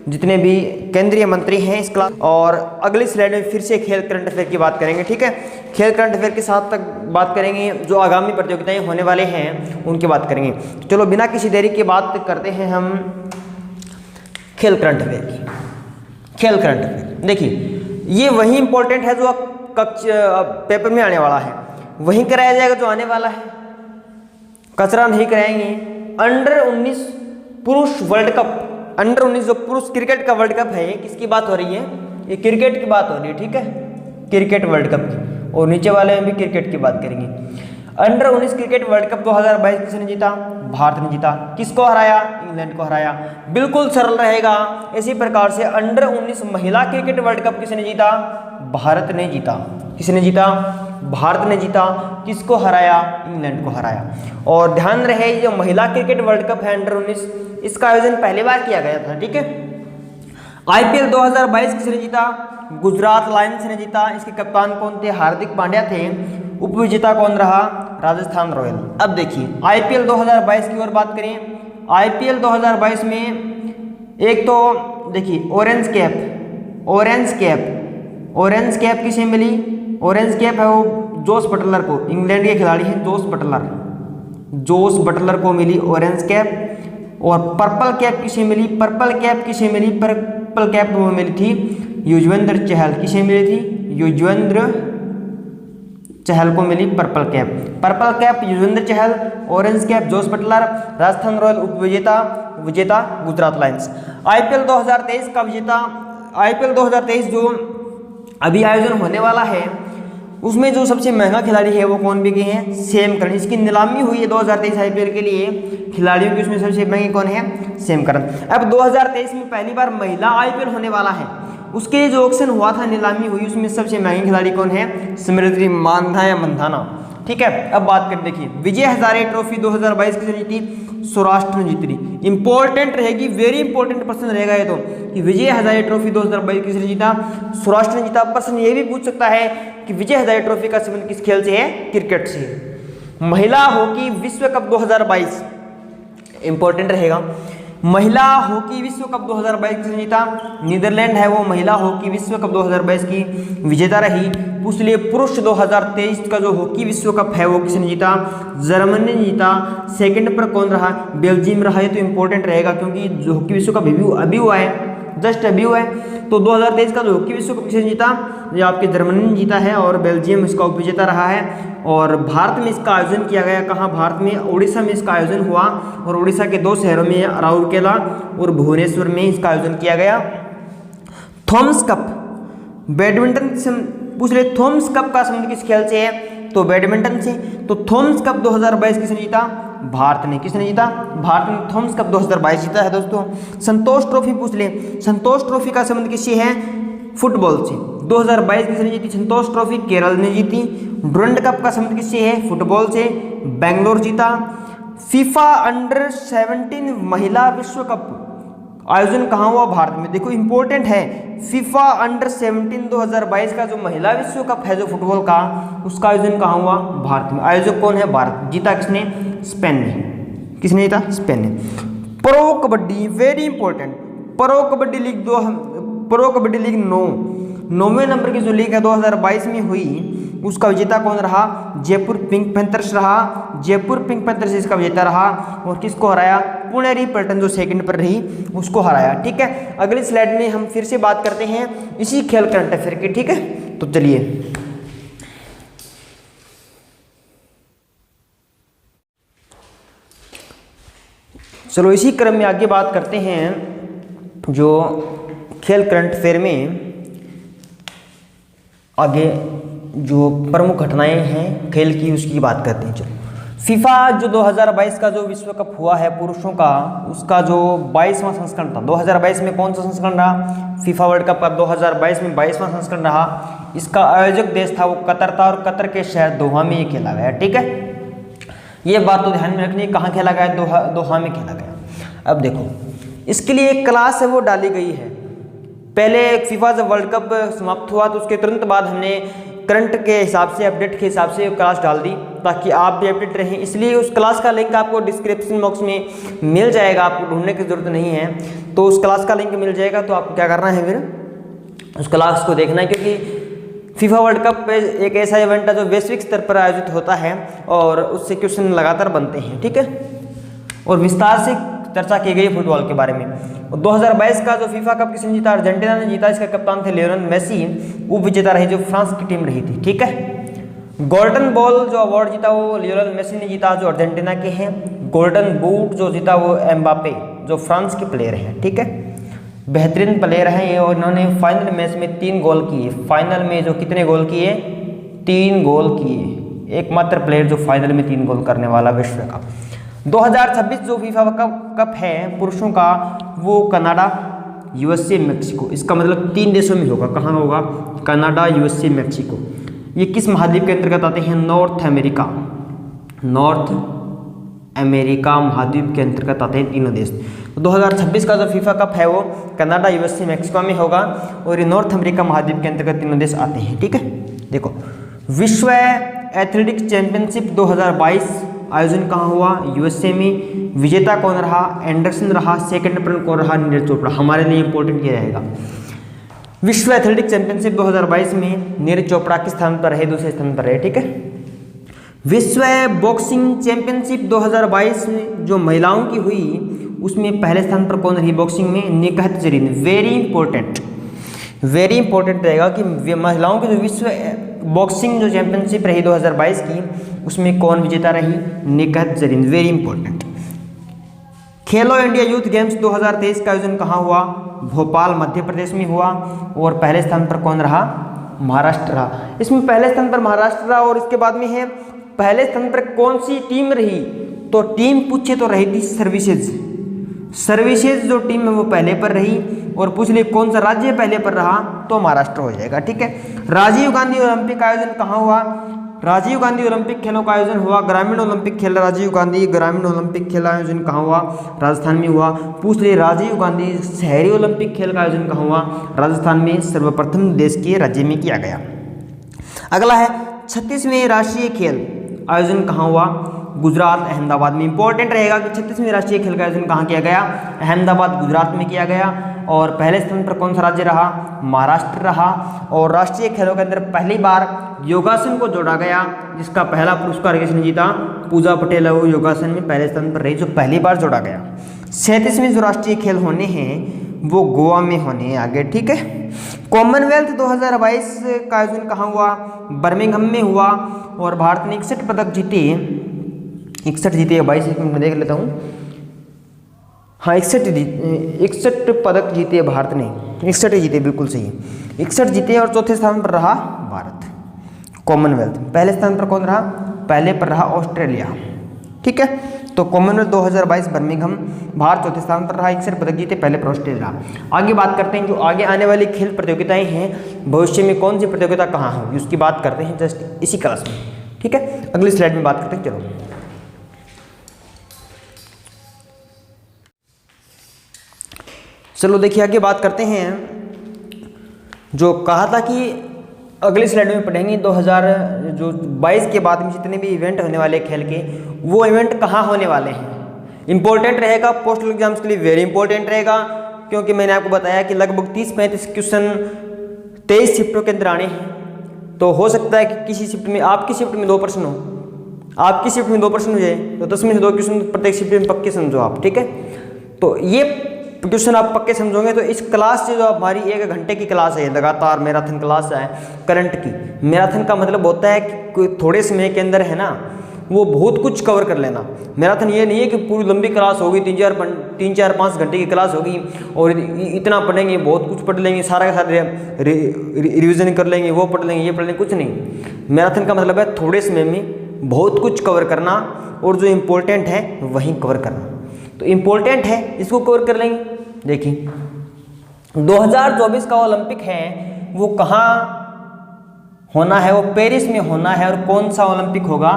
जितने भी केंद्रीय मंत्री हैं इस क्लास। और अगली स्लाइड में फिर से खेल करंट अफेयर की बात करेंगे। ठीक है, खेल करंट अफेयर के साथ तक बात करेंगे जो आगामी प्रतियोगिताएं होने वाले हैं उनकी बात करेंगे। चलो बिना किसी देरी की बात करते हैं हम खेल करंट अफेयर की। खेल करंट अफेयर देखिए, ये वही इंपॉर्टेंट है जो पेपर में आने वाला है, वही कराया जाएगा जो आने वाला है, कचरा नहीं कराएंगे। अंडर 19 पुरुष वर्ल्ड कप, अंडर 19 जो पुरुष क्रिकेट का वर्ल्ड कप है, किसकी बात हो रही है? ये क्रिकेट की बात हो रही है। ठीक है, क्रिकेट वर्ल्ड कप की, और नीचे वाले में भी क्रिकेट की बात करेंगे। अंडर 19 क्रिकेट वर्ल्ड कप 2022 किसने जीता? भारत ने जीता। किसको हराया? इंग्लैंड को हराया। बिल्कुल सरल रहेगा। इसी प्रकार से अंडर 19 महिला क्रिकेट वर्ल्ड कप किसने जीता? भारत ने जीता। किसने जीता? भारत ने जीता। किसको हराया? इंग्लैंड को हराया। और ध्यान रहे जो महिला क्रिकेट वर्ल्ड कप है अंडर 19, इसका आयोजन पहली बार किया गया था। ठीक है, IPL 2022 किसने जीता? गुजरात लायंस ने जीता। इसके कप्तान कौन थे? हार्दिक पांड्या थे। उपविजेता कौन रहा? राजस्थान रॉयल। अब देखिए IPL 2022 की ओर बात करें। IPL 2022 में एक तो देखिए ऑरेंज कैप किसे मिली? ऑरेंज कैप है वो जोस बटलर को, इंग्लैंड के खिलाड़ी हैं जोस बटलर को मिली ऑरेंज कैप। और पर्पल कैप किसे मिली? पर्पल कैप वो मिली थी युजवेंद्र चहल। किसे मिली थी? युजवेंद्र चहल को मिली purple cap Yuzvendra Chahal, orange cap Jos Buttler, Rajasthan Royal विजेता गुजरात लायंस। आईपीएल 2023 का विजेता, आईपीएल 2023 जो अभी आयोजन होने वाला है उसमें जो सबसे महंगा खिलाड़ी है वो कौन बिके हैं? Sam Curran. इसकी नीलामी हुई है 2023 आईपीएल के लिए खिलाड़ियों की, उसमें सबसे महंगे कौन है? Sam Curran. अब 2023 में पहली बार महिला आईपीएल होने वाला है, उसके लिए जो ऑक्शन हुआ था, नीलामी हुई, उसमें सबसे महंगी खिलाड़ी कौन है? स्मृति मंधाना। ठीक है, अब बात करते देखिए विजय हजारे ट्रॉफी 2022 किसने जीती? सौराष्ट्र ने जीती। इंपॉर्टेंट रहेगी, वेरी इंपॉर्टेंट प्रश्न रहेगा ये तो, कि विजय हजारे ट्रॉफी 2022 किसने जीता? सौराष्ट्र ने जीता। प्रश्न ये भी पूछ सकता है कि विजय हजारे ट्रॉफी का संबंध किस खेल से है? क्रिकेट से। महिला हॉकी विश्व कप 2022 इंपॉर्टेंट रहेगा। महिला हॉकी विश्व कप 2022 किसने जीता? नीदरलैंड है वो महिला हॉकी विश्व कप 2022 की विजेता रही। पूछ लिए पुरुष 2023 का जो हॉकी विश्व कप है वो किसने जीता? जर्मनी ने जीता। सेकंड पर कौन रहा? बेल्जियम रहा। ये तो इंपॉर्टेंट रहेगा क्योंकि जो हॉकी विश्व कप अभी हुआ है, जस्ट अभी हुआ है। तो 2023 का जो हॉकी विश्व कप किसने जीता? ये आपके जर्मनी ने जीता है और बेल्जियम इसका उपविजेता रहा है। और भारत में इसका आयोजन किया गया। कहाँ? भारत में उड़ीसा में इसका आयोजन हुआ और उड़ीसा के 2 शहरों में राउरकेला और भुवनेश्वर में इसका आयोजन किया गया। थॉमस कप बैडमिंटन से पूछ रहे, थॉमस कप का संबंध किस खेल से है? तो बैडमिंटन से। तो थॉमस कप 2022 किसने जीता? भारत ने। किसने जीता? भारत ने थॉमस कप 2022 जीता है दोस्तों। संतोष ट्रॉफी पूछ ले, संतोष ट्रॉफी का संबंध किससे है? फुटबॉल से। 2022 किसने जीती संतोष ट्रॉफी? केरल ने जीती। डुरंड कप का संबंध किससे है? फुटबॉल से। बेंगलोर जीता। फीफा अंडर 17 महिला विश्व कप आयोजन कहाँ हुआ? भारत में। देखो इंपॉर्टेंट है, फीफा अंडर 17 2022 का जो महिला विश्व कप है जो फुटबॉल का, उसका आयोजन कहाँ हुआ? भारत में। आयोजक कौन है? भारत। जीता किसने? स्पेन ने। किसने जीता? स्पेन ने। Pro Kabaddi very important, Pro Kabaddi League 9वें नंबर की जो लीग है 2022 में हुई, उसका विजेता कौन रहा? जयपुर पिंक पैंथर्स रहा। जयपुर पिंक पैंथर्स इसका विजेता रहा। और किसको हराया? पुणेरी पल्टन जो सेकंड पर रही उसको हराया। ठीक है, अगली स्लाइड में हम फिर से बात करते हैं इसी खेल करंट अफेयर की। ठीक है, तो चलिए चलो इसी क्रम में आगे बात करते हैं जो खेल करंट अफेयर में आगे जो प्रमुख घटनाएं हैं खेल की उसकी बात करते हैं। चलो फीफा जो 2022 का जो विश्व कप हुआ है पुरुषों का, उसका जो 22वां संस्करण था, 2022 में कौन सा संस्करण रहा? फीफा वर्ल्ड कप का 2022 में 22वां संस्करण रहा। इसका आयोजक देश था वो कतर था और कतर के शहर दोहा में ये खेला गया। ठीक है, ये बात तो ध्यान में रखनी है, कहाँ खेला गया? दोहा में खेला गया। अब देखो इसके लिए एक क्लास है वो डाली गई है। पहले फीफा जब वर्ल्ड कप समाप्त हुआ तो उसके तुरंत बाद हमने करंट के हिसाब से, अपडेट के हिसाब से क्लास डाल दी ताकि आप भी अपडेट रहें। इसलिए उस क्लास का लिंक आपको डिस्क्रिप्शन बॉक्स में मिल जाएगा, आपको ढूंढने की जरूरत नहीं है। तो उस क्लास का लिंक मिल जाएगा, तो आपको क्या करना है फिर उस क्लास को देखना है, क्योंकि फीफा वर्ल्ड कप एक ऐसा इवेंट है जो वैश्विक स्तर पर आयोजित होता है और उससे क्वेश्चन लगातार बनते हैं। ठीक है, और विस्तार से चर्चा की गई फुटबॉल के बारे में। 2022 का जो फीफा कप किसने जीता? अर्जेंटीना ने जीता। इसके कप्तान थे लियोनेल मेसी, उप विजेता रही जो फ्रांस की टीम रही थी। ठीक है, गोल्डन बॉल जो अवार्ड जीता वो लियोनेल मेसी ने जीता जो अर्जेंटीना के हैं। गोल्डन बूट जो जीता वो एम्बापे जो फ्रांस के प्लेयर हैं। ठीक है, बेहतरीन प्लेयर हैं ये और इन्होंने फाइनल मैच में 3 गोल किए। फाइनल में जो कितने गोल किए? 3 गोल किए। एकमात्र प्लेयर जो फाइनल में 3 गोल करने वाला विश्व का। 2026 जो फीफा कप है पुरुषों का वो कनाडा, यूएसए, मेक्सिको, इसका मतलब 3 देशों में होगा। कहाँ होगा? Canada, USA, Mexico. ये किस महाद्वीप के अंतर्गत आते हैं? नॉर्थ अमेरिका महाद्वीप के अंतर्गत आते हैं तीनों देश। तो 2026 का जो फीफा कप है वो कनाडा, यूएसए, मेक्सिको में होगा और ये नॉर्थ अमेरिका महाद्वीप के अंतर्गत तीनों देश आते हैं। ठीक है, देखो विश्व एथलेटिक्स चैंपियनशिप 2022 आयोजन कहाँ हुआ? यूएसए में। विजेता कौन रहा? एंडरसन रहा। सेकंड नंबर कौन रहा? नीरज चोपड़ा। हमारे लिए इंपॉर्टेंट ये रहेगा। विश्व एथलेटिक चैंपियनशिप 2022 में नीरज चोपड़ा किस स्थान पर रहे? दूसरे स्थान पर रहे। ठीक है। विश्व बॉक्सिंग चैंपियनशिप 2022 में जो महिलाओं की हुई उसमें पहले स्थान पर कौन रही बॉक्सिंग में? निकहत जरीन। वेरी इंपॉर्टेंट रहेगा कि महिलाओं की जो विश्व बॉक्सिंग जो चैंपियनशिप रही 2022 की उसमें कौन विजेता रही? Nikhat Zareen. Very important. Khelo India Youth Games 2023 का आयोजन कहाँ हुआ? भोपाल मध्य प्रदेश में हुआ। और पहले स्थान पर कौन रहा? महाराष्ट्र रहा। इसमें पहले स्थान पर महाराष्ट्र रहा। और इसके बाद में है पहले स्थान पर कौन सी टीम रही? तो टीम पूछे तो रही थी सर्विसेज जो टीम है वो पहले पर रही। और पूछ लिए कौन सा राज्य पहले पर रहा? तो महाराष्ट्र हो जाएगा। ठीक है। राजीव गांधी ओलंपिक आयोजन कहाँ हुआ? राजीव गांधी ओलंपिक खेलों का आयोजन हुआ ग्रामीण ओलंपिक खेल। राजीव गांधी ग्रामीण ओलंपिक खेल आयोजन कहाँ हुआ? राजस्थान में हुआ। पूछ लिए राजीव गांधी शहरी ओलंपिक खेल का आयोजन कहाँ हुआ? राजस्थान में सर्वप्रथम देश के राज्य में किया गया। अगला है 36वें राष्ट्रीय खेल आयोजन कहाँ हुआ? गुजरात अहमदाबाद में। इंपॉर्टेंट रहेगा कि 36वें राष्ट्रीय खेल का आयोजन कहाँ किया गया? अहमदाबाद गुजरात में किया गया। और पहले स्थान पर कौन सा राज्य रहा? महाराष्ट्र रहा। और राष्ट्रीय खेलों के अंदर पहली बार योगासन को जोड़ा गया जिसका पहला पुरस्कार किसने जीता? पूजा पटेल। वो योगासन में पहले स्थान पर रही जो पहली बार जोड़ा गया। 37वें जो राष्ट्रीय खेल होने हैं वो गोवा में होने हैं आगे। ठीक है। कॉमनवेल्थ 2022 का आयोजन कहाँ हुआ? बर्मिंघम में हुआ। और भारत ने 61 पदक जीते। 61 जीते 22 एक मिनट में देख लेता हूँ। हाँ 61 पदक जीते भारत ने। 61 जीते, बिल्कुल सही। 61 जीते और चौथे स्थान पर रहा भारत कॉमनवेल्थ। पहले स्थान पर कौन रहा? पहले पर रहा ऑस्ट्रेलिया। ठीक है। तो कॉमनवेल्थ 2022 बर्मिंघम, भारत चौथे स्थान पर रहा। 61 पदक जीते, पहले पर ऑस्ट्रेलिया। आगे बात करते हैं जो आगे आने वाली खेल प्रतियोगिताएं हैं भविष्य में कौन सी प्रतियोगिता कहाँ होगी उसकी बात करते हैं जस्ट इसी क्लास में। ठीक है। अगली स्लाइड में बात करते हैं। चलो देखिए आगे बात करते हैं। जो कहा था कि अगली स्लाइड में पढ़ेंगे 2022 के बाद में जितने भी इवेंट होने वाले खेल के वो इवेंट कहाँ होने वाले हैं। इंपॉर्टेंट रहेगा पोस्टल एग्जाम्स के लिए, वेरी इंपॉर्टेंट रहेगा क्योंकि मैंने आपको बताया कि लगभग 30-35 क्वेश्चन 23 शिफ्टों के अंदर आने हैं। तो हो सकता है कि किसी शिफ्ट में आपकी शिफ्ट में 2 प्रश्न हो, आपकी शिफ्ट में 2 प्रश्न हो जाए तो 10 में से 2 क्वेश्चन प्रत्येक शिफ्ट में पक्के समझो आप। ठीक है। तो ये क्वेश्चन आप पक्के समझोगे तो इस क्लास से जो हमारी 1 घंटे की क्लास है लगातार मैराथन क्लास है करंट की। मैराथन का मतलब होता है कि कोई थोड़े समय के अंदर है ना वो बहुत कुछ कवर कर लेना। मैराथन ये नहीं है कि पूरी लंबी क्लास होगी 3-4-5 घंटे की क्लास होगी और इतना पढ़ेंगे बहुत कुछ पढ़ लेंगे सारा का सारा रिविजन कर लेंगे वो पढ़ लेंगे ये पढ़ लेंगे, कुछ नहीं। मैराथन का मतलब है थोड़े समय में बहुत कुछ कवर करना और जो इम्पोर्टेंट है वहीं कवर करना। तो इम्पोर्टेंट है इसको कवर कर लेंगे। देखिए 2024 का ओलंपिक है वो कहाँ होना है? वो पेरिस में होना है। और कौन सा ओलंपिक होगा?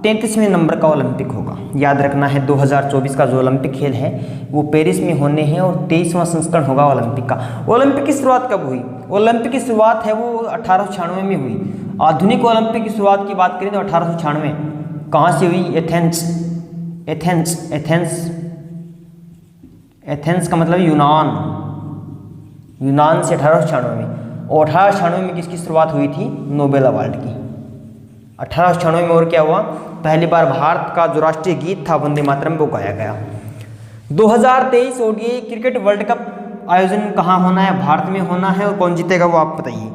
33वें नंबर का ओलंपिक होगा। याद रखना है 2024 का जो ओलंपिक खेल है वो पेरिस में होने हैं और 23वां संस्करण होगा ओलंपिक का। ओलंपिक की शुरुआत कब हुई? ओलंपिक की शुरुआत है वो 1896 में हुई। आधुनिक ओलंपिक की शुरुआत की बात करें तो 1896 कहाँ से हुई? एथेंस का मतलब यूनान से 1896 में। और 1896 में किसकी शुरुआत हुई थी? नोबेल अवार्ड की। 1896 में और क्या हुआ? पहली बार भारत का जो राष्ट्रीय गीत था वंदे मातरम वो गाया गया। 2023 ओडीआई क्रिकेट वर्ल्ड कप आयोजन कहाँ होना है? भारत में होना है। और कौन जीतेगा वो आप बताइए,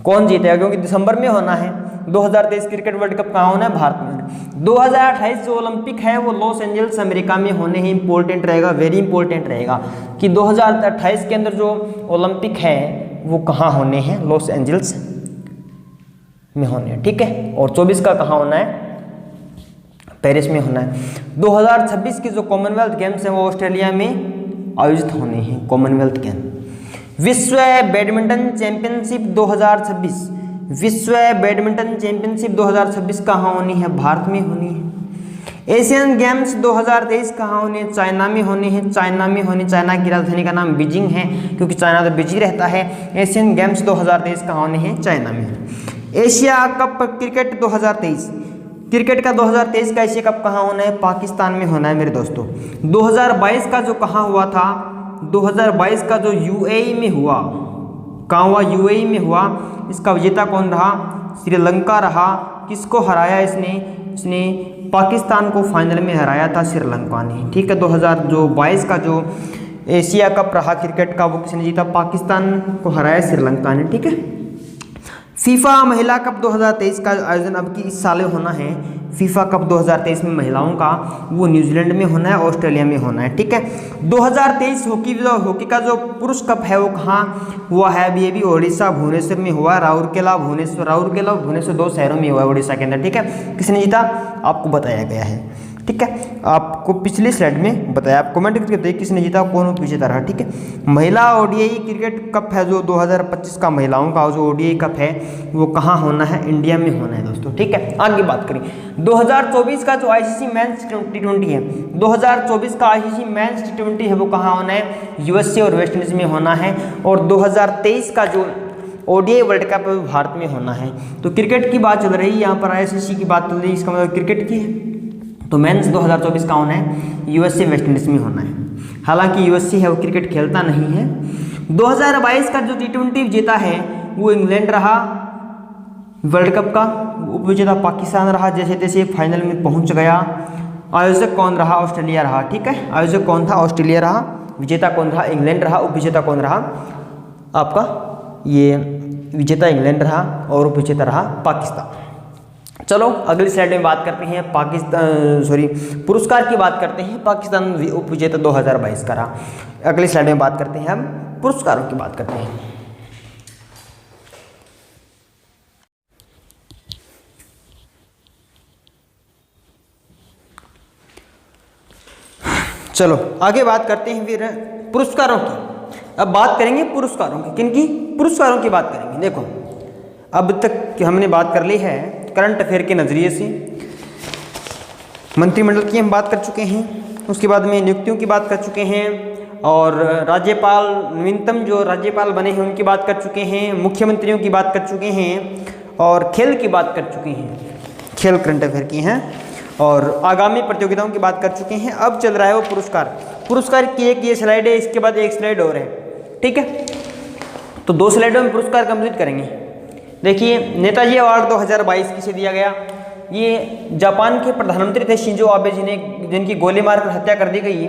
कौन जीतेगा? क्योंकि दिसंबर में होना है। 2023 क्रिकेट वर्ल्ड कप कहाँ होना है? भारत में। 2028 जो ओलंपिक है वो लॉस एंजल्स अमेरिका में होने हैं। इंपॉर्टेंट रहेगा, वेरी इंपॉर्टेंट रहेगा कि 2028 के अंदर जो ओलंपिक है वो कहाँ होने हैं? लॉस एंजल्स में होने हैं। ठीक है। और 24 का कहाँ होना है? पेरिस में होना है। 2026 के जो कॉमनवेल्थ गेम्स हैं वो ऑस्ट्रेलिया में आयोजित होने हैं। Commonwealth game. विश्व बैडमिंटन चैंपियनशिप 2026 विश्व बैडमिंटन चैंपियनशिप 2026 कहाँ होनी है? भारत में होनी है। एशियन गेम्स 2023 कहाँ होने? चाइना में होने हैं। चाइना में होने, चाइना की राजधानी का नाम बीजिंग है क्योंकि चाइना तो बिजी रहता है। एशियन गेम्स 2023 कहाँ होने हैं? चाइना में। एशिया कप क्रिकेट 2023 क्रिकेट का 2023 का एशिया कप कहाँ होना है? पाकिस्तान में होना है मेरे दोस्तों। 2022 का जो कहाँ हुआ था? 2022 का जो यूएई में हुआ, कहाँ हुआ? यूएई में हुआ। इसका विजेता कौन रहा? श्रीलंका रहा। किसको हराया इसने पाकिस्तान को फाइनल में हराया था श्रीलंका ने। ठीक है, 2022 का जो एशिया कप रहा क्रिकेट का वो किसने जीता? पाकिस्तान को हराया श्रीलंका ने। ठीक है, फीफा महिला कप 2023 का आयोजन अब की इस साल होना है। फीफा कप 2023 में महिलाओं का वो न्यूजीलैंड में होना है, ऑस्ट्रेलिया में होना है। ठीक है, 2023 हॉकी का जो पुरुष कप है वो कहाँ हुआ है? अभी अभी उड़ीसा भुवनेश्वर में हुआ। राउरकेला भुवनेश्वर 2 शहरों में हुआ है उड़ीसा के अंदर। ठीक है, किसने जीता? आपको बताया गया है। ठीक है, आपको पिछली स्लाइड में बताया। आप कमेंट करके बताइए किसने जीता, कौन विजेता रहा। ठीक है, महिला ओडीआई क्रिकेट कप है जो 2025 का महिलाओं का जो ओडीआई कप है वो कहाँ होना है? इंडिया में होना है दोस्तों। ठीक है, आगे बात करें 2024 का जो आईसीसी मेंस टी20 है, 2024 का आईसीसी मेंस टी20 है वो कहाँ होना है? यूएसए और वेस्ट इंडीज में होना है। और 2023 का जो ओडीआई वर्ल्ड कप भारत में होना है। तो क्रिकेट की बात चल रही है यहाँ पर, आईसीसी की बात चल रही है, इसका मतलब क्रिकेट की है। तो मेंस 2024 का होना है यूएसए वेस्ट इंडीज में होना है। हालांकि यूएसए है वो क्रिकेट खेलता नहीं है। 2022 का जो टी20 विजेता है वो इंग्लैंड रहा। वर्ल्ड कप का उप विजेता पाकिस्तान रहा, जैसे तैसे फाइनल में पहुंच गया। आयोजक कौन रहा? ऑस्ट्रेलिया रहा। ठीक है, आयोजक कौन था? ऑस्ट्रेलिया रहा। विजेता कौन रहा? इंग्लैंड रहा। उप विजेता कौन रहा? आपका ये विजेता इंग्लैंड रहा और उप विजेता रहा पाकिस्तान। चलो अगली स्लाइड में बात करते हैं पुरस्कार की बात करते हैं। पाकिस्तान उप विजेता 2022 का रहा। अगली स्लाइड में बात करते हैं हम पुरस्कारों की बात करते हैं। चलो आगे बात करते हैं फिर पुरस्कारों की। अब बात करेंगे पुरस्कारों की। किनकी? पुरस्कारों की बात करेंगे। देखो अब तक हमने बात कर ली है करंट अफेयर के नज़रिए से, मंत्रिमंडल की हम बात कर चुके हैं, उसके बाद में नियुक्तियों की बात कर चुके हैं, और राज्यपाल नवीनतम जो राज्यपाल बने हैं उनकी बात कर चुके हैं, मुख्यमंत्रियों की बात कर चुके हैं, और खेल की बात कर चुके हैं। खेल करंट अफेयर की हैं, और आगामी प्रतियोगिताओं की बात कर चुके हैं। अब चल रहा है वो पुरस्कार की एक ये स्लाइड है, इसके बाद एक स्लाइड और है। ठीक है, तो 2 स्लाइडों में पुरस्कार कंप्लीट करेंगे। देखिए नेताजी अवार्ड 2022 किसे दिया गया? ये जापान के प्रधानमंत्री थे शिंजो आबे, जिनकी गोली मारकर हत्या कर दी गई,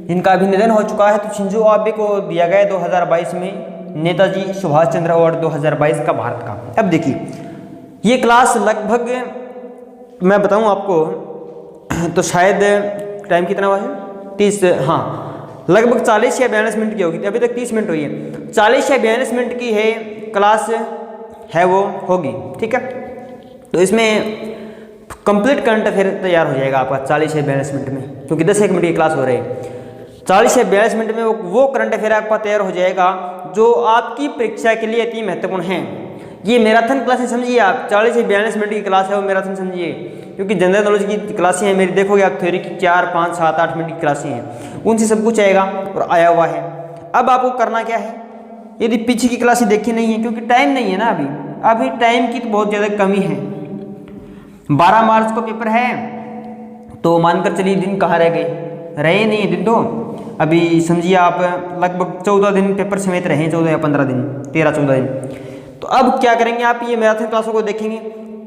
जिनका अभी निधन हो चुका है। तो शिंजो आबे को दिया गया 2022 में नेताजी सुभाष चंद्र अवार्ड 2022 का भारत का। अब देखिए ये क्लास लगभग मैं बताऊं आपको तो शायद टाइम कितना हुआ है? 30, हाँ लगभग 40 या 42 मिनट की होगी। अभी तक 30 मिनट हुई है। 40 या 42 मिनट की है क्लास है वो होगी। ठीक है, तो इसमें कंप्लीट करंट अफेयर तैयार हो जाएगा आपका 40 या 42 मिनट में, क्योंकि 10 मिनट की क्लास हो रही है। 40 या 42 मिनट में वो करंट अफेयर आपका तैयार हो जाएगा जो आपकी परीक्षा के लिए अति महत्वपूर्ण है। ये मैराथन क्लासें समझिए आप, 40 या 42 मिनट की क्लास है वो मैराथन समझिए, क्योंकि जनरल नॉलेज की क्लासें हैं मेरी, देखोगे आप थ्योरी की 4, 5, 7, 8 मिनट की क्लासें हैं, उनसे सब कुछ आएगा और आया हुआ है। अब आपको करना क्या है? यदि पीछे की क्लासें देखी नहीं है, क्योंकि टाइम नहीं है ना अभी टाइम की तो बहुत ज़्यादा कमी है। 12 मार्च को पेपर है, तो मानकर चलिए दिन कहाँ रह गए? रहे नहीं दिन, तो अभी समझिए आप लगभग 14 दिन पेपर समेत रहे, 14 या 15 दिन, 13-14 दिन। तो अब क्या करेंगे आप? ये मैराथन क्लासों को देखेंगे।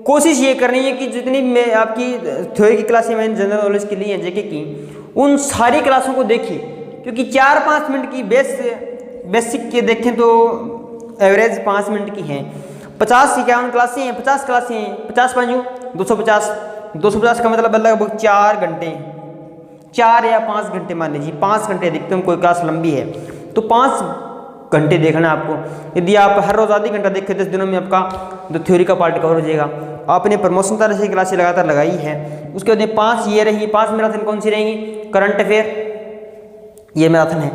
कोशिश ये करनी है कि जितनी मैं आपकी थ्योरी की क्लासें मैंने जनरल नॉलेज के लिए जेके की, उन सारी क्लासों को देखिए, क्योंकि 4-5 मिनट की बेसिक के देखें तो एवरेज 5 मिनट की है। 50-51 क्लासें हैं, 50 क्लासें हैं, 50×5 250 का मतलब लगभग 4 घंटे, 4 या 5 घंटे मान लीजिए, 5 घंटे अधिकतम कोई क्लास लंबी है तो 5 घंटे देखना है आपको। यदि आप हर रोज़ आधी घंटा देखें 10 दिनों में आपका जो थ्योरी का पार्ट कवर हो जाएगा। आपने प्रमोशन तरह से क्लासें लगातार लगाई है, उसके बाद 5 ये रही, 5 मैराथन कौन सी रहेंगी? करंट अफेयर ये मैराथन है,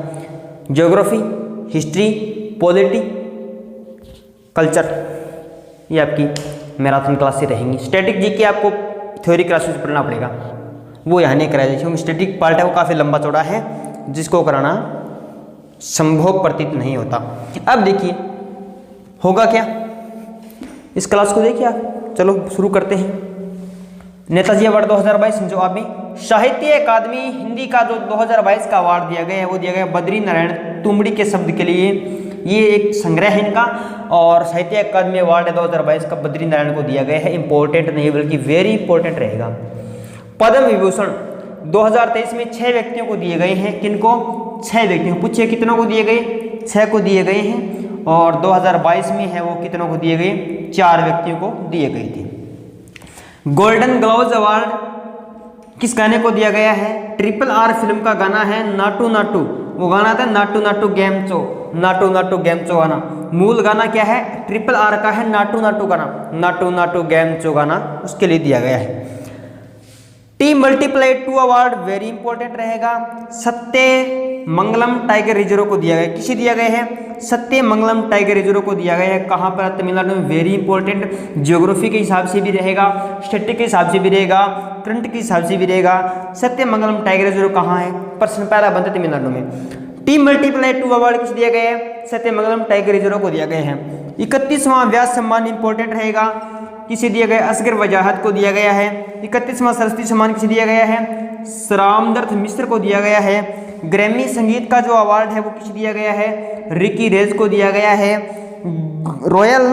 ज्योग्राफी, हिस्ट्री, पॉलिटी, कल्चर, ये आपकी मैराथन क्लासें रहेंगी। स्टैटिक जीके आपको थ्योरी क्लासेस पढ़ना पड़ेगा, वो यहाँ नहीं कराया जाए, क्योंकि स्टैटिक पार्ट है वो काफ़ी लंबा चौड़ा है, जिसको कराना संभव प्रतीत नहीं होता। अब देखिए होगा क्या, इस क्लास को देखिए आप। चलो शुरू करते हैं। नेताजी अवार्ड 2022 जवाब में। साहित्य अकादमी हिंदी का जो 2022 का अवार्ड दिया गया है वो दिया गया बद्री नारायण तुमड़ी के शब्द के लिए। ये एक संग्रह है इनका, और साहित्य अकादमी अवार्ड 2022 का बद्री नारायण को दिया गया है। इंपॉर्टेंट नहीं बल्कि वेरी इंपॉर्टेंट रहेगा। पद्म विभूषण 2023 में 6 व्यक्तियों को दिए गए हैं। किनको? 6 व्यक्तियों। पूछिए कितनों को दिए गए? 6 को दिए गए हैं। और 2022 में है वो कितनों को दिए गए? 4 व्यक्तियों को दिए गए थे। गोल्डन ग्लोव्स अवार्ड किस गाने को दिया गया है? RRR फिल्म का गाना है नाटू नाटू। वो गाना था नाटू नाटू गेमचो, नाटू नाटू गेमचो गाना। मूल गाना क्या है? RRR का है नाटू नाटू गाना, नाटू नाटू गेमचो गाना उसके लिए दिया गया है। T multiply 2 award very important रहेगा। सत्य मंगलम टाइगर रिजर्व को दिया गया। किसे दिया गया है? सत्य मंगलम टाइगर रिजर्व को दिया गया है। कहाँ पर? तमिलनाडु में। वेरी इंपॉर्टेंट, ज्योग्राफी के हिसाब से भी रहेगा, स्टैटिक के हिसाब से भी रहेगा, करंट के हिसाब से भी रहेगा। सत्य मंगलम टाइगर रिजर्व कहाँ है? प्रश्न पहला बनता है तमिलनाडु में। टी मल्टीप्लाई 2 अवार्ड किसे दिया गया है? सत्य मंगलम टाइगर रिजर्व को दिया गया है। 31वां व्यास सम्मान इंपॉर्टेंट रहेगा। किसे दिया गया? असगर वजाहत को दिया गया है। 31वां सरस्वती सम्मान किसे दिया गया है? रामदर्थ मिश्र को दिया गया है। ग्रैमी संगीत का जो अवार्ड है वो किसे दिया गया है? रिकी रेज को दिया गया है। रॉयल,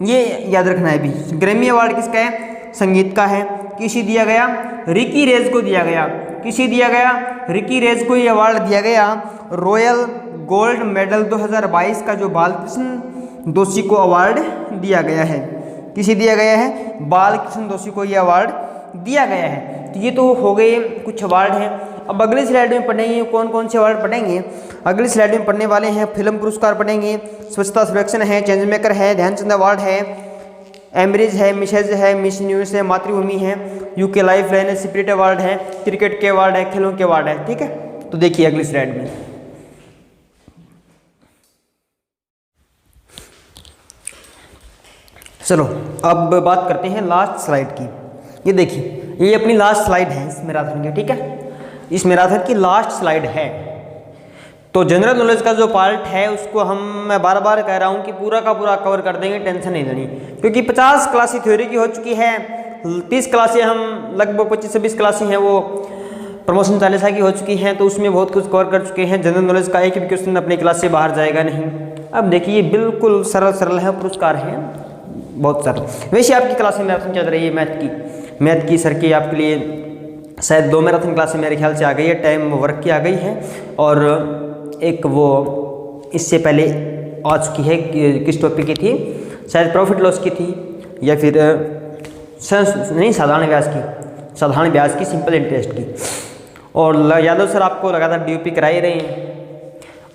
ये याद रखना है भी, ग्रैमी अवार्ड किसका है? संगीत का है। किसे दिया गया? रिकी रेज को दिया गया। किसे दिया गया? रिकी रेज को ये अवार्ड दिया गया। रॉयल गोल्ड मेडल 2022 का जो बालकृष्ण दोषी को अवार्ड दिया गया है। किसे दिया गया है? बालकृष्ण दोषी को ये अवार्ड दिया गया है। तो ये तो हो गए कुछ अवार्ड हैं। अब अगली स्लाइड में पढ़ेंगे कौन कौन से अवार्ड पढ़ेंगे। अगली स्लाइड में पढ़ने वाले हैं फिल्म पुरस्कार पढ़ेंगे, स्वच्छता सर्वेक्षण है, चेंज मेकर है, ध्यानचंद अवार्ड है, एमरिज है, मिसेज है, मिस यूनिवर्स है, मातृभूमि है, यूके लाइफ लाइन है, स्पिरिट अवार्ड है, क्रिकेट के अवार्ड है, खेलों के अवार्ड है। ठीक है, तो देखिए अगली स्लाइड में। चलो अब बात करते हैं लास्ट स्लाइड की। ये देखिए, ये अपनी लास्ट स्लाइड है इस मैराथन की। ठीक है, इस मैराथन की लास्ट स्लाइड है। तो जनरल नॉलेज का जो पार्ट है उसको मैं बार बार कह रहा हूँ कि पूरा का पूरा कवर कर देंगे, टेंशन नहीं लेनी, क्योंकि 50 क्लासें थ्योरी की हो चुकी है, 30 क्लासें हम लगभग 25-26 क्लासें हैं वो प्रमोशन चालीसा की हो चुकी हैं, तो उसमें बहुत कुछ कवर कर चुके हैं। जनरल नॉलेज का एक भी क्वेश्चन अपनी क्लास से बाहर जाएगा नहीं। अब देखिए बिल्कुल सरल है, पुरस्कार है बहुत सरल। वैसे आपकी क्लास में मैराथन चल रही है मैथ की सर की आपके लिए शायद 2 मैराथन क्लासें मेरे ख्याल से आ गई है, टाइम वर्क की आ गई है, और एक वो इससे पहले आ चुकी है। किस टॉपिक की थी? शायद प्रॉफिट लॉस की थी, या फिर नहीं साधारण ब्याज की सिंपल इंटरेस्ट की। और यादव सर आपको लगातार DOP करा ही रहे हैं,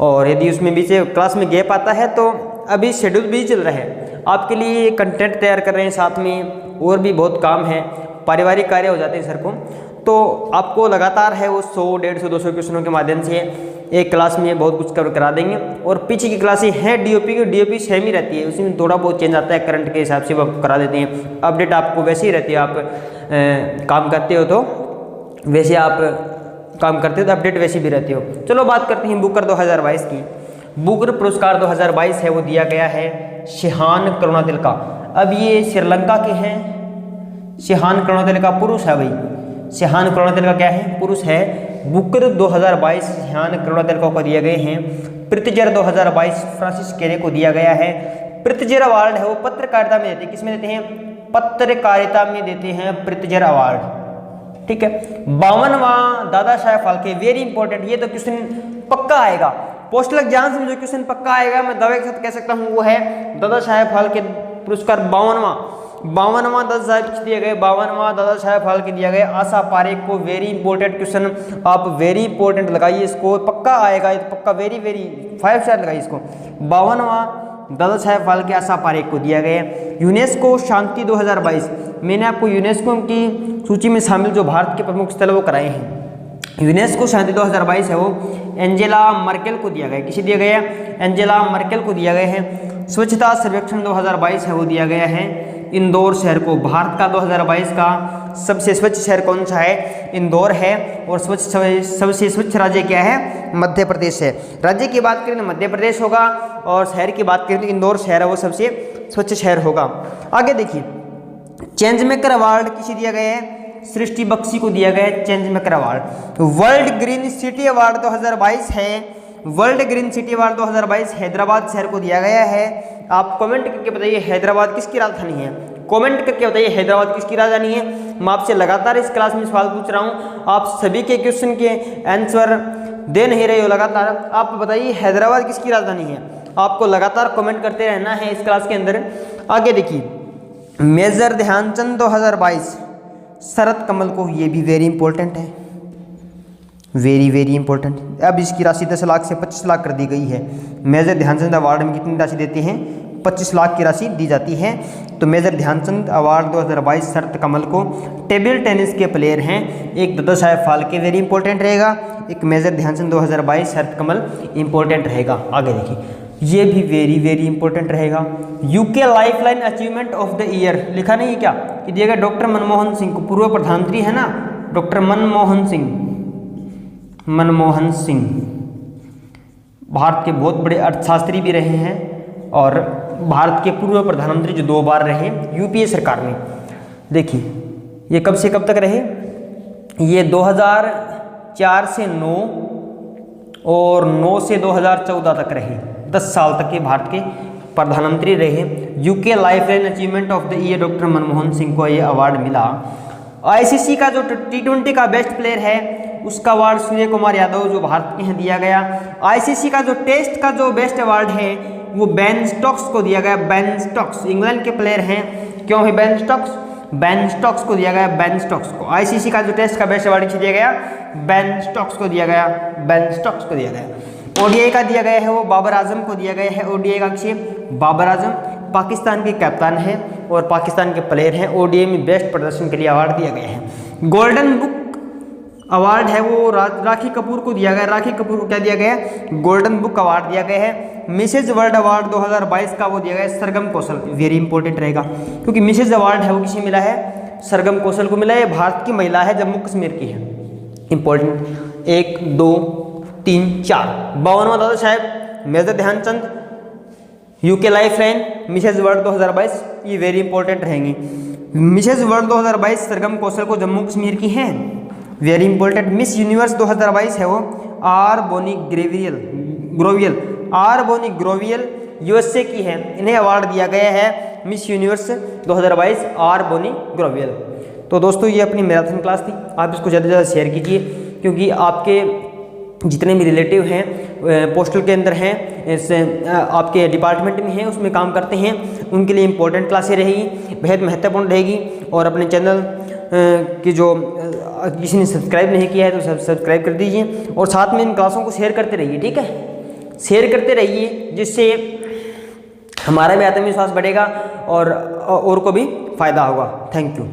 और यदि उसमें बीच क्लास में गैप आता है तो अभी शेड्यूल भी चल रहा है, आपके लिए कंटेंट तैयार कर रहे हैं, साथ में और भी बहुत काम है, पारिवारिक कार्य हो जाते हैं सर को, तो आपको लगातार है वो 100, 150, 200 क्वेश्चनों के माध्यम से एक क्लास में बहुत कुछ कवर करा देंगे। और पीछे की क्लासें हैं DOP की, DOP सेम ही रहती है, उसमें थोड़ा बहुत चेंज आता है, करंट के हिसाब से वो करा देते हैं। अपडेट आपको वैसे ही रहती है, आप काम करते हो तो वैसे आप काम करते हो तो अपडेट वैसे भी रहती हो। चलो बात करते हैं बुकर 2022 की। बुकर पुरस्कार 2022 है वो दिया गया है शिहान करुणातिल का। अब ये श्रीलंका के हैं, शिहान करुणातिल का पुरुष है भाई, शिहान करुणातिल का क्या है? पुरुष है। बुकर 2022 शिहान करुणातिल को दिए गए हैं। प्रित्जर 2022 फ्रांसिस केरे को दिया गया है। प्रित्जर अवार्ड है वो पत्रकारिता में देते हैं, किसमें देते हैं? पत्रकारिता में देते हैं प्रित्जर अवार्ड। ठीक है, 52वां दादा साहेब फाल्के, वेरी इंपॉर्टेंट, ये तो क्वेश्चन पक्का आएगा पोस्टल एग्जाम्स में, जो क्वेश्चन पक्का आएगा मैं दावे के साथ कह सकता हूँ वो है दादा साहेब फाल्के पुरस्कार 52वां दादा साहेब दिए गए, 52वां दादा साहेब फाल्के दिया गया आशा पारेख को। वेरी इंपॉर्टेंट क्वेश्चन, आप वेरी इंपॉर्टेंट लगाइए इसको, पक्का आएगा ये, पक्का वेरी 5 स्टार लगाइए इसको। 52वां दादा साहेब फाल्के आशा पारेख को दिया गया। यूनेस्को शांति 2022, मैंने आपको यूनेस्को की सूची में शामिल जो भारत के प्रमुख स्थल वो कराए हैं। यूनेस्को शांति 2022 है वो एंजेला मर्केल को दिया गया। किसे दिया गया? एंजेला मर्केल को दिया गया है। स्वच्छता सर्वेक्षण 2022 है वो दिया गया है इंदौर शहर को। भारत का 2022 का सबसे स्वच्छ शहर कौन सा है? इंदौर है। और सबसे स्वच्छ राज्य क्या है? मध्य प्रदेश है। राज्य की बात करें तो मध्य प्रदेश होगा, और शहर की बात करें तो इंदौर शहर है वो सबसे स्वच्छ शहर होगा। आगे देखिए, चेंज मेकर अवार्ड किसे दिया गया है? सृष्टि बख्शी को दिया गया है change maker award. World green city award 2022 है, world green city award 2022 Hyderabad शहर को दिया गया है। आप कमेंट करके बताइए हैदराबाद किसकी राजधानी है? कमेंट करके बताइए हैदराबाद किसकी राजधानी है। मैं आपसे लगातार इस क्लास में सवाल पूछ रहा हूँ, आप सभी के क्वेश्चन के आंसर दे नहीं रहे हो लगातार। आप बताइए हैदराबाद किसकी राजधानी है? आपको लगातार कमेंट करते रहना है इस क्लास के अंदर। आगे देखिए, मेजर ध्यानचंद 2022 शरद कमल को, ये भी वेरी इंपॉर्टेंट है, वेरी वेरी इंपॉर्टेंट। अब इसकी राशि 10 लाख से 25 लाख कर दी गई है। मेजर ध्यानचंद अवार्ड में कितनी राशि देते हैं? 25 लाख की राशि दी जाती है। तो मेजर ध्यानचंद अवार्ड 2022 शरद कमल को, टेबल टेनिस के प्लेयर हैं। एक दादा साहेब फाल्के वेरी इंपॉर्टेंट रहेगा, एक मेजर ध्यानचंद 2022 शरद कमल इंपॉर्टेंट रहेगा। आगे देखिए, ये भी वेरी वेरी इंपॉर्टेंट रहेगा। UK lifeline achievement of the year लिखा नहीं है क्या कि दिया गया डॉक्टर मनमोहन सिंह को, पूर्व प्रधानमंत्री है ना डॉक्टर मनमोहन सिंह। मनमोहन सिंह भारत के बहुत बड़े अर्थशास्त्री भी रहे हैं और भारत के पूर्व प्रधानमंत्री जो 2 बार रहे यूपीए सरकार में। देखिए ये कब से कब तक रहे? ये 2004 से 9 और 9 से 2014 तक रहे। 10 साल तक के भारत के प्रधानमंत्री रहे। UK lifeline achievement of the year doctor Manmohan Singh को ये अवार्ड मिला। आईसीसी का जो T20 का बेस्ट प्लेयर है उसका अवार्ड सूर्य कुमार यादव जो भारत के हैं दिया गया। आईसीसी का जो टेस्ट का जो बेस्ट अवार्ड है वो बेन स्टोक्स को दिया गया। बेन स्टोक्स इंग्लैंड के प्लेयर हैं। क्यों है बेन स्टोक्स? बेन स्टोक्स को दिया गया, बेन स्टोक्स को। आईसीसी का जो टेस्ट का बेस्ट अवार्ड किसे दिया गया? बेन स्टोक्स को दिया गया, बेन स्टोक्स को दिया गया। ओडीआई का दिया गया है वो बाबर आजम को दिया गया है। ओडीआई का किसे? बाबर आजम पाकिस्तान के कप्तान है और पाकिस्तान के प्लेयर हैं। ओडीआई में बेस्ट प्रदर्शन के लिए अवार्ड दिया गया है। गोल्डन बुक अवार्ड है वो राखी कपूर को दिया गया। राखी कपूर को क्या दिया गया? गोल्डन बुक अवार्ड दिया गया है। मिसेज वर्ल्ड अवार्ड 2022 का वो दिया गया है सरगम कौशल। वेरी इंपॉर्टेंट रहेगा क्योंकि मिसेज अवार्ड है वो किसे मिला है? सरगम कौशल को मिला है। भारत की महिला है, जम्मू कश्मीर की है। इंपॉर्टेंट 1 2 3 4 52वां Dada Saheb, major Dhyanchand, UK lifeline, Mrs World 2022 ये वेरी इंपॉर्टेंट रहेंगी। मिसेज वर्ल्ड 2022 सरगम कौशल को जम्मू कश्मीर की हैं, वेरी इंपॉर्टेंट। मिस यूनिवर्स 2022 है वो R Bonney Gabriel, R Bonney Gabriel USA की है। इन्हें अवार्ड दिया गया है Miss Universe 2022 R Bonney Gabriel. तो दोस्तों ये अपनी मैराथन क्लास थी, आप इसको ज़्यादा से ज़्यादा शेयर कीजिए क्योंकि आपके जितने भी रिलेटिव हैं पोस्टल के अंदर हैं, इस आपके डिपार्टमेंट में हैं, उसमें काम करते हैं, उनके लिए इम्पोर्टेंट क्लासें रहेगी, बेहद महत्वपूर्ण रहेगी। और अपने चैनल की जो किसी ने सब्सक्राइब नहीं किया है तो सब्सक्राइब कर दीजिए और साथ में इन क्लासों को शेयर करते रहिए, ठीक है? शेयर करते रहिए जिससे हमारा भी आत्मविश्वास बढ़ेगा और को भी फ़ायदा होगा। Thank you.